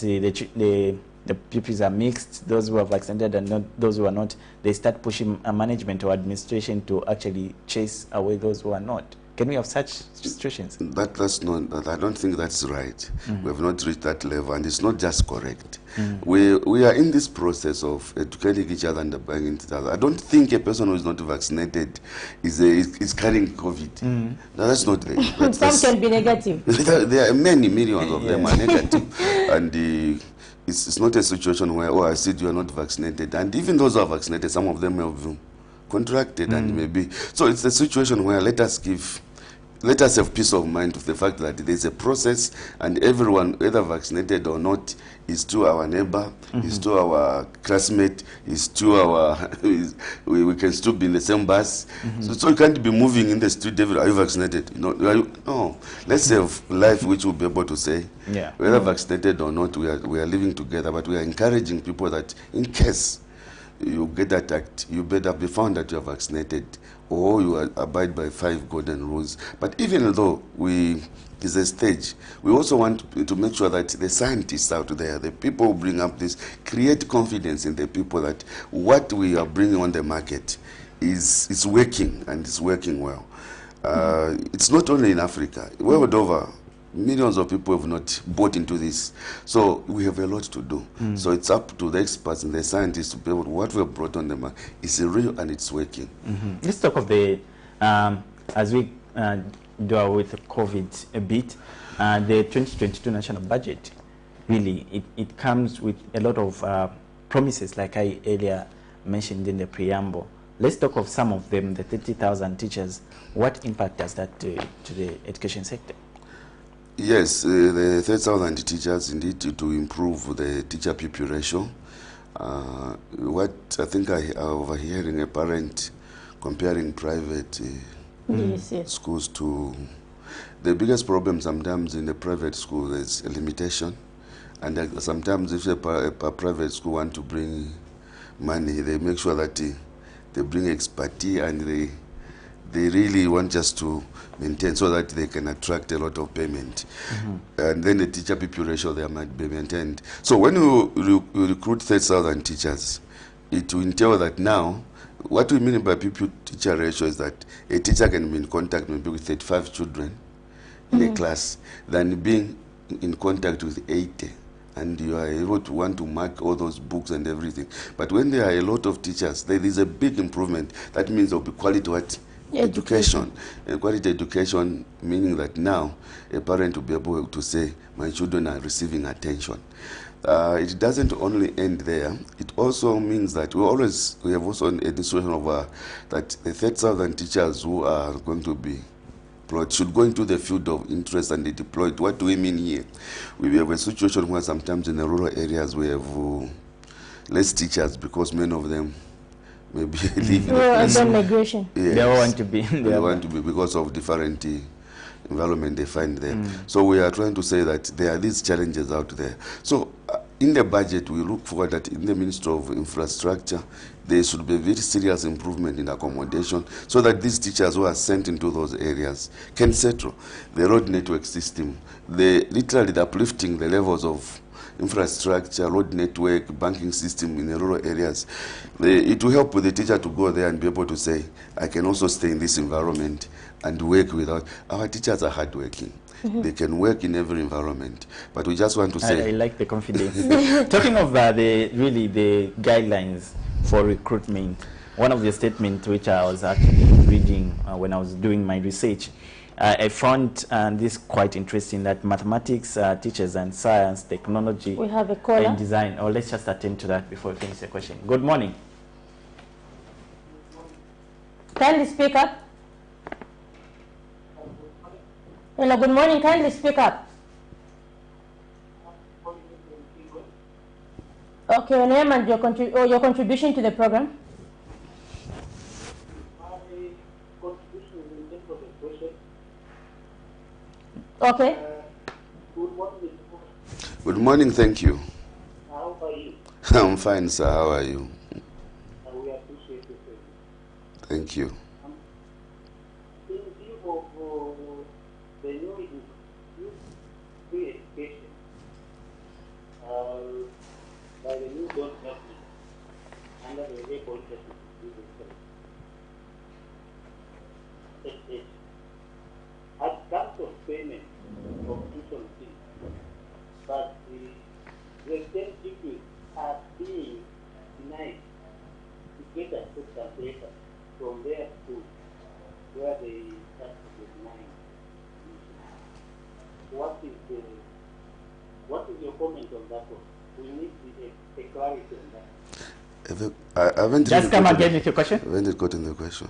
Speaker 3: the pupils are mixed, those who are vaccinated and not those who are not. They start pushing management or administration to actually chase away those who are not. Can we have such situations?
Speaker 14: That's not. I don't think that's right. We have not reached that level, and it's not just correct. We are in this process of educating each other and buying each other. I don't think a person who is not vaccinated is carrying COVID. No, that's not the.
Speaker 1: Some can be negative.
Speaker 14: There are many millions of them are negative, and it's not a situation where, oh, I said you are not vaccinated. And even those who are vaccinated, some of them have contracted and maybe. So it's a situation where let us have peace of mind with the fact that there's a process and everyone, whether vaccinated or not, is to our neighbor, is to our classmate, is to our, we can still be in the same bus. So you can't be moving in the street, are you vaccinated? No, let's have life which will be able to say, whether vaccinated or not, we are living together, but we are encouraging people that in case you get attacked, you better be found that you are vaccinated or you abide by 5 golden rules. But even though is a stage, we also want to make sure that the scientists out there, the people who bring up this, create confidence in the people that what we are bringing on the market is working and it's working well. It's not only in Africa, world over. Millions of people have not bought into this. So we have a lot to do. So it's up to the experts and the scientists to be able to, what we have brought on the market is real and it's working.
Speaker 3: Let's talk of the, as we deal with COVID a bit, the 2022 national budget.
Speaker 7: really it comes with a lot of promises, like I earlier mentioned in the preamble. Let's talk of some of them, the 30,000 teachers. What impact does that do to the education sector?
Speaker 14: Yes, the 30,000 teachers indeed to improve the teacher-pupil ratio. What I think I overhearing a parent comparing private schools to the biggest problem sometimes in the private school is a limitation, and sometimes if a private school want to bring money, they make sure that they bring expertise, and they really want just to maintain so that they can attract a lot of payment. And then the teacher-pupil ratio there might be maintained. So when you recruit 30,000 teachers, it will entail that now, what we mean by pupil-teacher ratio is that a teacher can be in contact maybe with 35 children in a class than being in contact with 80. And you are able to want to mark all those books and everything. But when there are a lot of teachers, there is a big improvement. That means there will be quality education. Quality education meaning that now a parent will be able to say, my children are receiving attention. It doesn't only end there. It also means that we have also a situation of that the 30,000 teachers who are going to be employed should go into the field of interest and be deployed. What do we mean here? We have a situation where sometimes in the rural areas we have less teachers because many of them maybe live in
Speaker 1: urban migration.
Speaker 14: Yes.
Speaker 7: They all want to be.
Speaker 14: They want to be because of different environment they find there. So we are trying to say that there are these challenges out there. So in the budget, we look forward that in the Ministry of Infrastructure, there should be a very serious improvement in accommodation so that these teachers who are sent into those areas can settle. The road network system, literally uplifting the levels of infrastructure, road network, banking system in the rural areas. It will help with the teacher to go there and be able to say, I can also stay in this environment and work without. Our teachers are hardworking. They can work in every environment, but we just want to say.
Speaker 7: I like the confidence. Talking of the guidelines for recruitment, one of the statements which I was actually reading when I was doing my research, I found this quite interesting, that mathematics teachers and science, technology,
Speaker 1: we have a caller
Speaker 7: and design. Oh, let's just attend to that before we finish the question. Good morning.
Speaker 1: Kindly speak up. Hello, good morning. Kindly speak up. Okay, your name and your contribution to the program. Okay.
Speaker 14: Good morning, thank you.
Speaker 6: How are you?
Speaker 14: I'm fine, sir. How are you?
Speaker 6: We appreciate it.
Speaker 14: Thank you.
Speaker 6: In view of the new free education by the new government under the way policy at terms of payment of tuition fees, but the resident people are being denied to get acceptance letter from their school where they start to deny. What is your comment on that one? We need a clarity on that.
Speaker 14: I haven't
Speaker 7: Just come again with your question.
Speaker 14: I haven't gotten the question.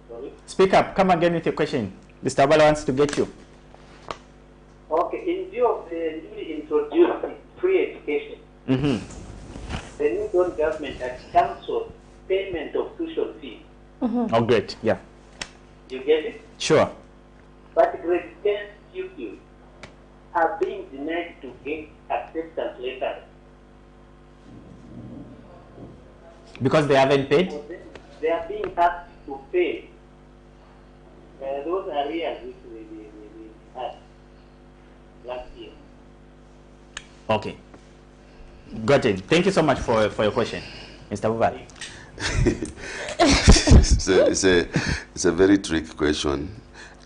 Speaker 6: Sorry?
Speaker 7: Speak up. Come again with your question. Mr. Abala wants to get you.
Speaker 6: Okay, in view of the newly introduced free education, the new government has cancelled payment of tuition fees.
Speaker 7: Oh, great. Yeah.
Speaker 6: You get it?
Speaker 7: Sure.
Speaker 6: But grade 10 pupils are being denied to get acceptance letters.
Speaker 7: Because they haven't paid?
Speaker 6: They are being asked to pay those arrears which they had last year.
Speaker 7: Okay. Got it. Thank you so much for your question, Mr. Bubali.
Speaker 14: It's a very tricky question.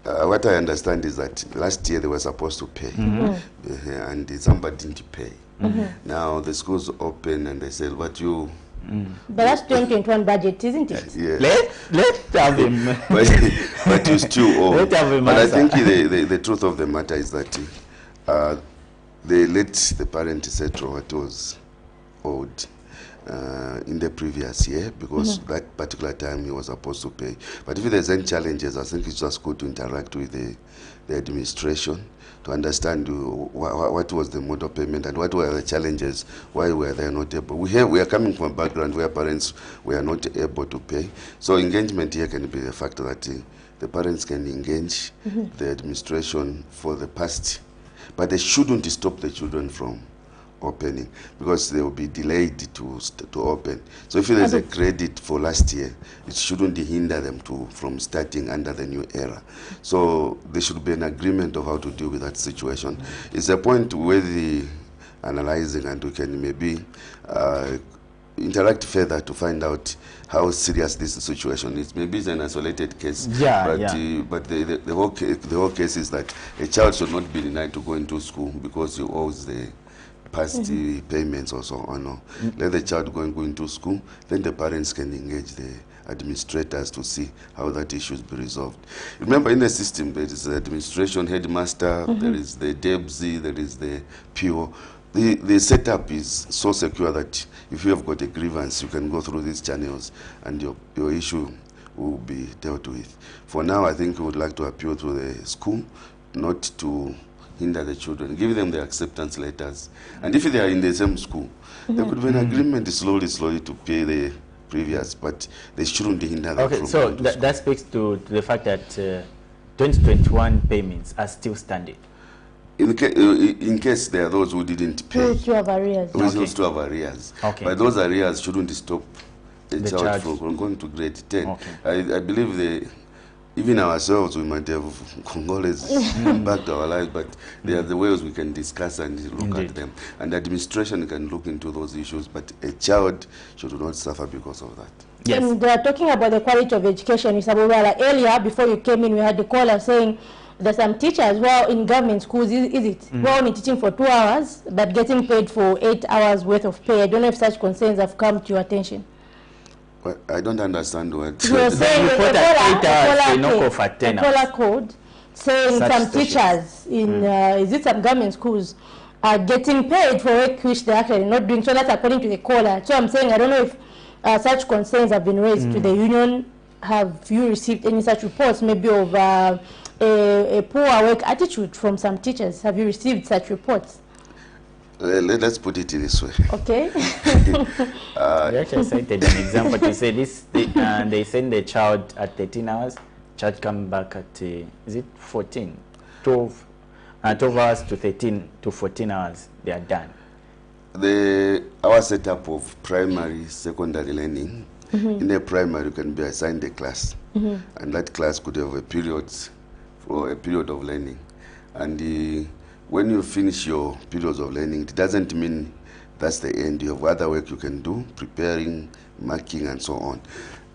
Speaker 14: What I understand is that last year they were supposed to pay, and somebody didn't pay. Now the schools open and they said, "What you?"
Speaker 1: But that's 2021 budget, isn't it?
Speaker 14: Yes.
Speaker 7: Let's have him.
Speaker 14: but you still owe.
Speaker 7: Let have him
Speaker 14: but I
Speaker 7: answer.
Speaker 14: think the truth of the matter is that they let the parent settle what was owed in the previous year, because that particular time he was supposed to pay. But if there's any challenges, I think it's just good to interact with the administration to understand what was the mode of payment and what were the challenges, why were they not able. We are coming from a background where parents were not able to pay. So engagement here can be the factor that the parents can engage the administration for the past, but they shouldn't stop the children from opening, because they will be delayed to open. So if there's a credit for last year, it shouldn't hinder them from starting under the new era. So there should be an agreement of how to deal with that situation. It's a point where the analyzing, and we can maybe interact further to find out how serious this situation is. Maybe it's an isolated case, but the whole case is that a child should not be denied to go into school because he owes the past payments or so on. Let the child go into school, then the parents can engage the administrators to see how that issue be resolved. Remember, in the system, there is the administration, headmaster, there is the DEBSI, there is the PO. The setup is so secure that if you have got a grievance, you can go through these channels and your issue will be dealt with. For now, I think we would like to appeal to the school not to hinder the children, give them the acceptance letters. And if they are in the same school, there could be an agreement slowly to pay the previous, but they shouldn't hinder them from
Speaker 3: so
Speaker 14: going to school.
Speaker 3: that speaks to the fact that 2021 payments are still standing.
Speaker 14: In case there are those who didn't pay,
Speaker 1: Who still have arrears.
Speaker 14: who still have arrears. But those arrears shouldn't stop the child from going to grade 10. I believe even ourselves, we might have Congolese back to our lives, but there are the ways we can discuss and look at them. And the administration can look into those issues, but a child should not suffer because of that.
Speaker 1: Yes. And talking about the quality of education, earlier, before you came in, we had the caller saying there's some teachers who are in government schools, is it? Who are only teaching for 2 hours, but getting paid for 8 hours worth of pay. I don't know if such concerns have come to your attention.
Speaker 14: I don't understand what
Speaker 1: you're saying. A caller code saying some teachers in is it some government schools are getting paid for work which they're actually not doing. So that's according to the caller. So I'm saying I don't know if such concerns have been raised to the union. Have you received any such reports, maybe of a poor work attitude from some teachers? Have you received such reports?
Speaker 14: Let's put it this way.
Speaker 1: Okay.
Speaker 3: They actually cited an example to say this. They send the child at 13 hours. Child come back at is it 14, 12 hours to 13 to 14 hours. They are done.
Speaker 14: Our setup of primary, secondary learning. In the primary, you can be assigned a class, and that class could have a period of learning, and when you finish your periods of learning, it doesn't mean that's the end. You have other work you can do, preparing, marking, and so on.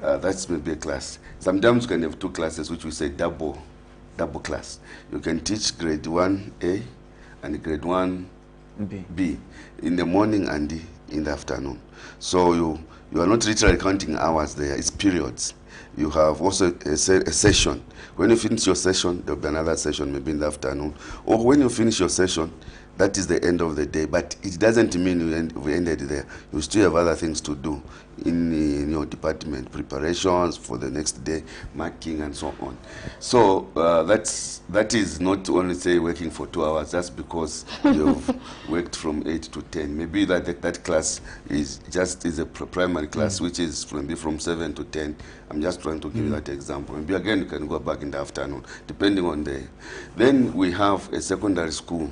Speaker 14: That's maybe a class. Sometimes you can have 2 classes, which we say double class. You can teach grade 1A and grade 1B in the morning and in the afternoon. So you are not literally counting hours there, it's periods. You have also a session. When you finish your session, there will be another session maybe in the afternoon. Or when you finish your session, that is the end of the day. But it doesn't mean we ended there. You still have other things to do in your department, preparations for the next day, marking and so on. So that is not only say working for 2 hours. That's because you've worked from 8 to 10. Maybe that class is a primary class, which is maybe from 7 to 10. I'm just trying to give you that example. Maybe again you can go back in the afternoon, depending on the. Then we have a secondary school,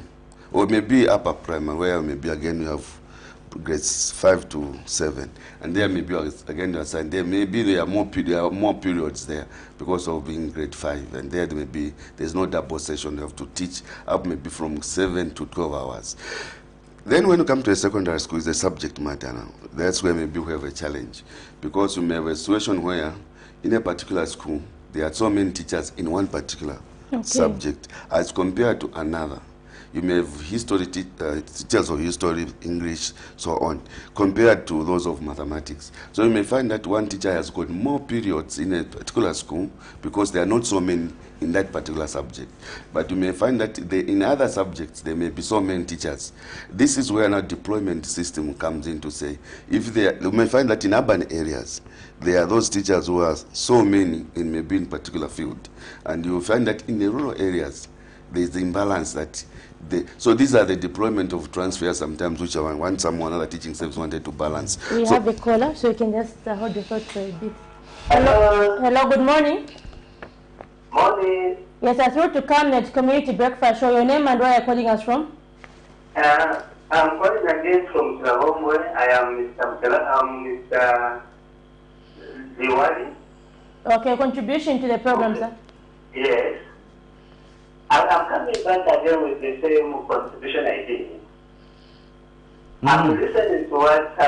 Speaker 14: or maybe upper primary, where maybe again you have grades 5 to 7, and there maybe again you assign there. Maybe there are more periods there because of being grade 5, and there maybe there's no double session. You have to teach up maybe from 7 to 12 hours. Then when you come to a secondary school, it's a subject matter now. That's where maybe we have a challenge, because you may have a situation where in a particular school there are so many teachers in one particular subject as compared to another. You may have history teachers of history, English, so on, compared to those of mathematics. So you may find that one teacher has got more periods in a particular school because there are not so many in that particular subject. But you may find that in other subjects there may be so many teachers. This is where now deployment system comes in to say, you may find that in urban areas there are those teachers who are so many in maybe in particular field, and you will find that in the rural areas there is the imbalance that so these are the deployment of transfer sometimes, which one someone other teaching service wanted to balance.
Speaker 1: We have a caller, so you can just hold the thought for a bit. Hello, good morning.
Speaker 6: Morning.
Speaker 1: Yes, I through to Camnet Community Breakfast Show. Your name and where you're calling us from?
Speaker 6: I'm calling again from Travomwe. I am Mr. Diwali.
Speaker 1: Okay, contribution to the program, sir.
Speaker 6: Yes. I'm coming back again with the same contribution I did. I'm listening to what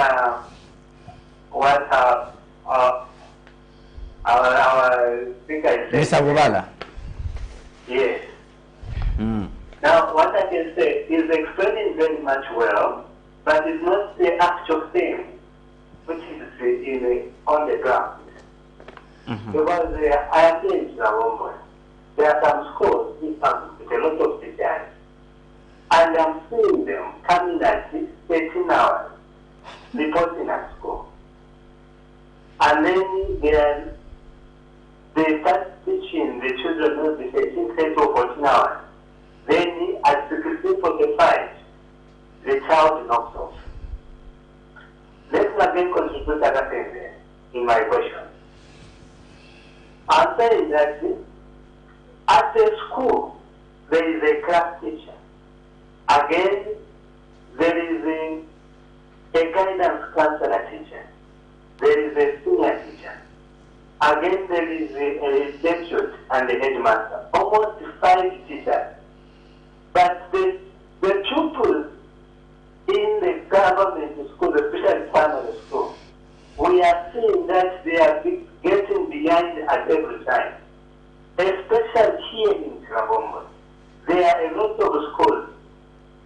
Speaker 6: our speaker is saying.
Speaker 3: Mr. Bubala.
Speaker 6: Yes. Now, what I can say is explaining very much well, but it's not the actual thing which is on the ground. Because I am in Travomwe. There are some schools with a lot of teachers, and I'm seeing them coming at 13 hours, reporting at school. And then they start teaching the children maybe 13, 13 or 14 hours. Then at 16:45, the child knocks off. Let me again contribute other things there in my question. I'm saying that at the school, there is a class teacher. Again, there is a guidance counselor teacher. There is a senior teacher. Again, there is a deputy and a headmaster. Almost 5 teachers. But the pupils in the government school, especially primary school, we are seeing that they are getting behind at every time. Especially here in Travomwe. There are a lot of schools.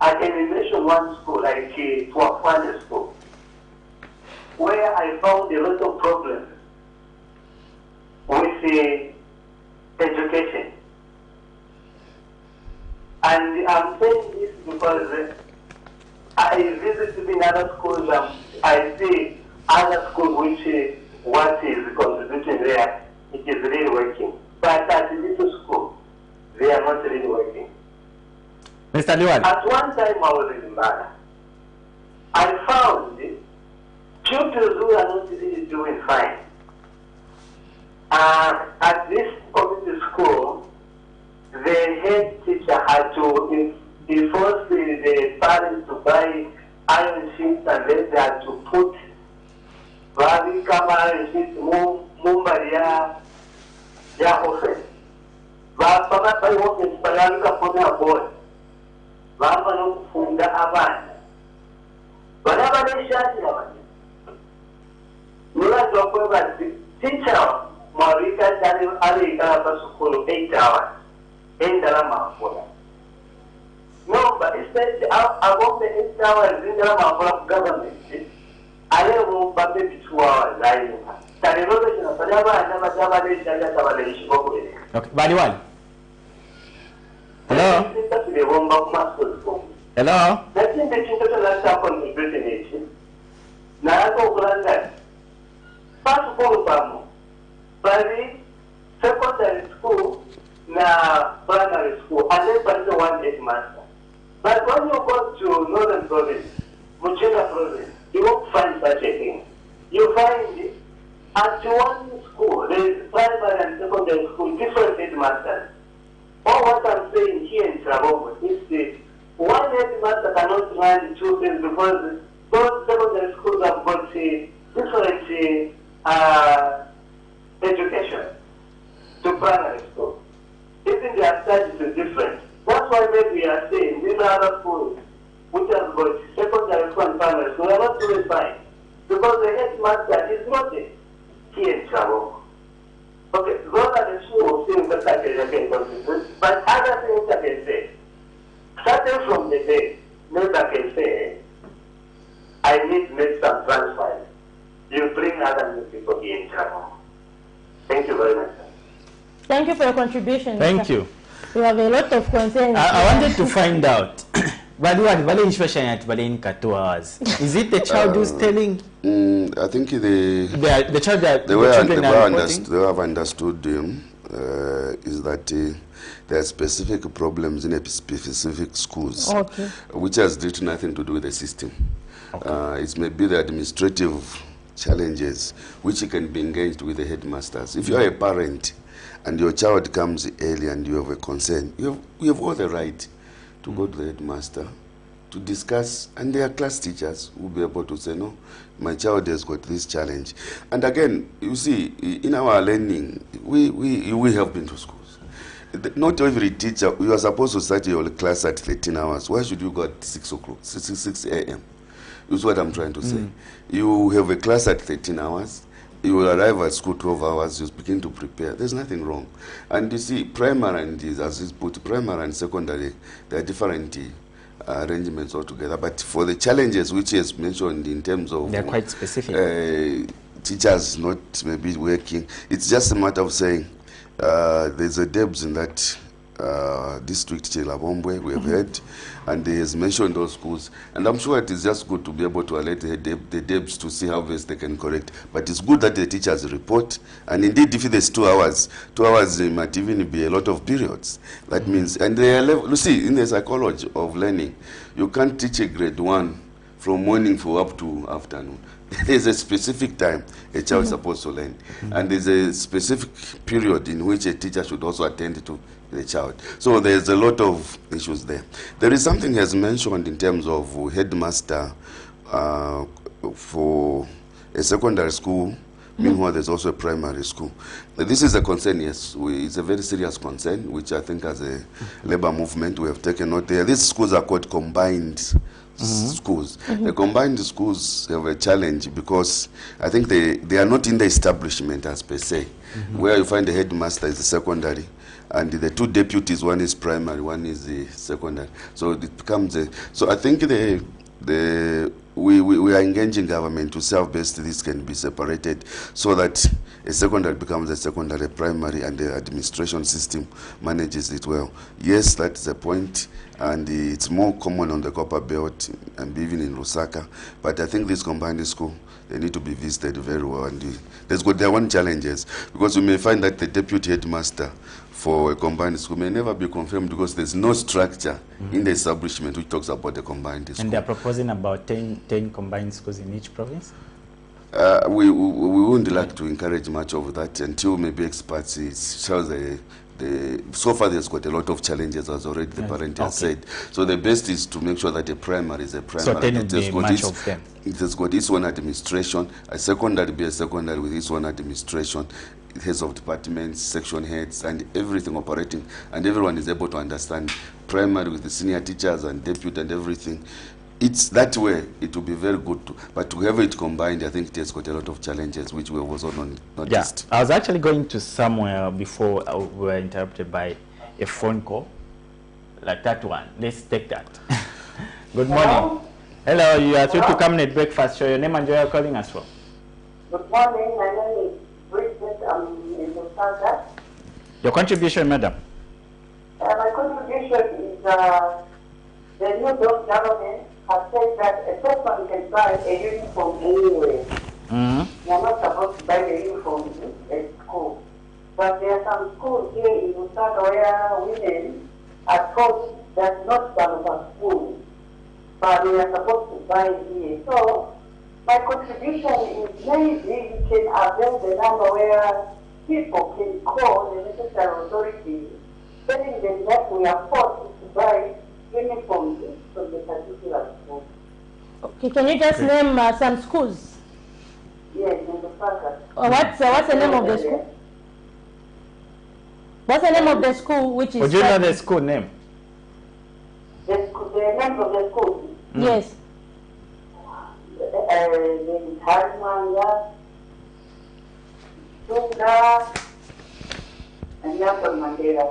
Speaker 6: I can mention one school, like Tuafwane School, where I found a lot of problems with education. And I'm saying this because I visited in other schools and I see other schools which what is contributing there, it is really working. But at the little school, they are not really working.
Speaker 3: Mr. Liwan.
Speaker 6: At one time I was in Mbala. I found pupils who are not really doing fine. At this community school, the head teacher had to enforce the parents to buy iron sheets, and then they had to put iron sheets, mumba ya office. Bapama by office, bayalika pona boy. Bamba no kufunda abana. Banaba ne shati abana. Nula jokwe ba teacher Marika tani ali ikala sukulu 8 hours. Indala mafula. No, but instead above the 8 hours indala mafula government. Ale mo babe 2 hours lying. Tani robe china panaba na majaba le shaka tabale ishiko.
Speaker 3: Okay, Baliwali. Hello? Hello?
Speaker 6: That's in the international contribution. Now, go London. First of all, primary, secondary school, na primary school, and then by one headmaster. But when you go to Northern Province, Muchela Province, you won't find such a thing. You find at one school, there is primary and secondary school, different headmasters. All what I'm saying here in Travomwe is the one headmaster cannot run 2 things because those secondary schools have got different education to primary school. Even their studies is different. That's why maybe we are saying these other schools which have got secondary school and primary school are not doing fine because the headmaster is not here in Travomwe. Okay, those are the schools things that I can contribute, but other things that starting from the day, neighbor can say, I need to make some transfers. You bring other new people in trouble. Thank you very much.
Speaker 1: Thank you for your contribution.
Speaker 3: Thank you.
Speaker 1: We have a lot of concerns.
Speaker 3: I wanted to find out. But what in 2 hours? Is it the child who's telling?
Speaker 14: I think
Speaker 3: the child that
Speaker 14: the way I've understood them is that there are specific problems in a specific schools, which has literally nothing to do with the system. It may be the administrative challenges which can be engaged with the headmasters. If you are a parent and your child comes early and you have a concern, you have all the right to go to the headmaster to discuss, and their class teachers will be able to say, no, my child has got this challenge. And again, you see, in our learning, we have been to schools. Not every teacher, you are supposed to start your class at 13 hours. Why should you go at 6 o'clock, 6 a.m.? Is what I'm trying to say. You have a class at 13 hours, you will arrive at school 12 hours, you begin to prepare. There's nothing wrong. And you see, primary and, as it's put, primary and secondary, there are different arrangements altogether. But for the challenges which is mentioned in terms of...
Speaker 3: They're quite specific.
Speaker 14: Teachers not maybe working, it's just a matter of saying, there's a debs in that district, Chilabombwe, we have heard, and he has mentioned those schools. And I'm sure it is just good to be able to alert the debs to see how best they can correct. But it's good that the teachers report. And indeed, if there's 2 hours, 2 hours might even be a lot of periods. That means, and they are you see, in the psychology of learning, you can't teach a grade 1 from morning for up to afternoon. There's a specific time a child is supposed to learn. And there's a specific period in which a teacher should also attend to the child. So there's a lot of issues there. There is something he has mentioned in terms of headmaster for a secondary school. Meanwhile, there's also a primary school. This is a concern, yes. It's a very serious concern, which I think as a labor movement we have taken note there. These schools are called combined schools. The combined schools have a challenge because I think they are not in the establishment as per se, where you find the headmaster is the secondary, and the 2 deputies, one is primary, one is the secondary. So it becomes a... So I think we are engaging government to see how best this can be separated so that a secondary becomes a secondary, primary, and the administration system manages it well. Yes, that's the point, and it's more common on the Copper Belt and even in Lusaka. But I think this combined school, they need to be visited very well. And there's got their own challenges, because you may find that the deputy headmaster for a combined school may never be confirmed because there's no structure in the establishment which talks about the combined school.
Speaker 3: And they're proposing about 10 combined schools in each province?
Speaker 14: We wouldn't like to encourage much of that until maybe experts shows so far there's got a lot of challenges, as already the parent has said. So the best is to make sure that a primary is a primary.
Speaker 3: So 10 would be much of them.
Speaker 14: It has got its own administration, a secondary be a secondary with its own administration, heads of departments, section heads, and everything operating, and everyone is able to understand primary with the senior teachers and deputy and everything. It's that way, it will be very good. But to have it combined, I think it has got a lot of challenges, which we have also noticed.
Speaker 3: Yeah, I was actually going to somewhere before we were interrupted by a phone call, like that one. Let's take that. Good morning. Hello, you are through to Camnet Breakfast Show. Your name and where you are calling us from?
Speaker 15: Good morning, my name is Bridget. I'm in Lusaka.
Speaker 3: Your contribution, madam?
Speaker 15: My contribution is the new Dutch government has said that a person can buy a uniform anywhere. You are not supposed to buy the uniform at school. But there are some schools here in Lusaka where women are taught that not some of school, but they are supposed to buy here. So my contribution is maybe we can avail the number where people can call the necessary authorities, telling them that we are forced to buy uniforms from the particular school.
Speaker 1: Okay, can you just name some schools?
Speaker 15: Yes, in the Lusaka.
Speaker 1: What's the name of the school? What's the name of the school which is...
Speaker 3: Would you know the school name?
Speaker 15: The name of the school?
Speaker 1: Yes.
Speaker 15: Harmanya, Tunga, and Nelson Mandela.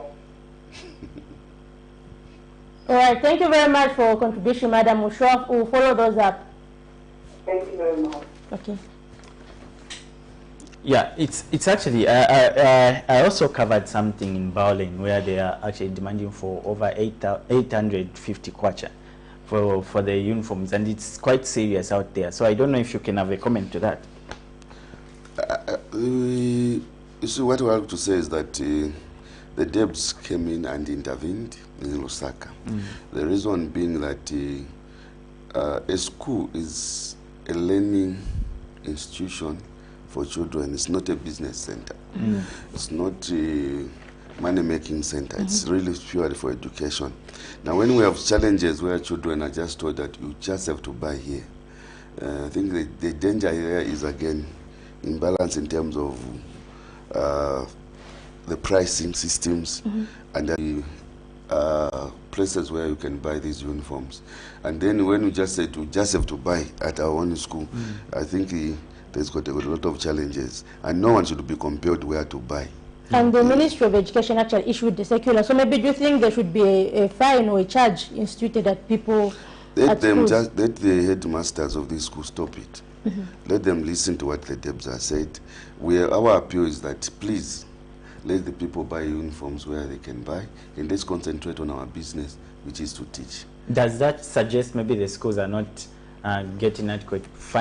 Speaker 1: All right, thank you very much for your contribution, Madam. We'll follow those up.
Speaker 15: Thank you very much.
Speaker 1: Okay.
Speaker 3: Yeah, it's actually, I also covered something in Bowling where they are actually demanding for over 850 kwacha for the uniforms, and it's quite serious out there. So I don't know if you can have a comment to that.
Speaker 14: You see, what I want to say is that the Debs came in and intervened in Lusaka. The reason being that a school is a learning institution for children. It's not a business center. It's not a money-making center. It's really purely for education. Now, when we have challenges where children are just told that you just have to buy here, I think the danger here is, again, imbalance in terms of the pricing systems and the places where you can buy these uniforms. And then when we just say to just have to buy at our own school, I think there's got a lot of challenges, and no one should be compelled where to buy.
Speaker 1: And the Ministry of Education actually issued the circular. So maybe do you think there should be a fine or a charge instituted at people?
Speaker 14: Let the headmasters of these schools stop it. Let them listen to what the Debs have said. Our appeal is that please let the people buy uniforms where they can buy, and let's concentrate on our business, which is to teach.
Speaker 3: Does that suggest maybe the schools are not getting adequate funding?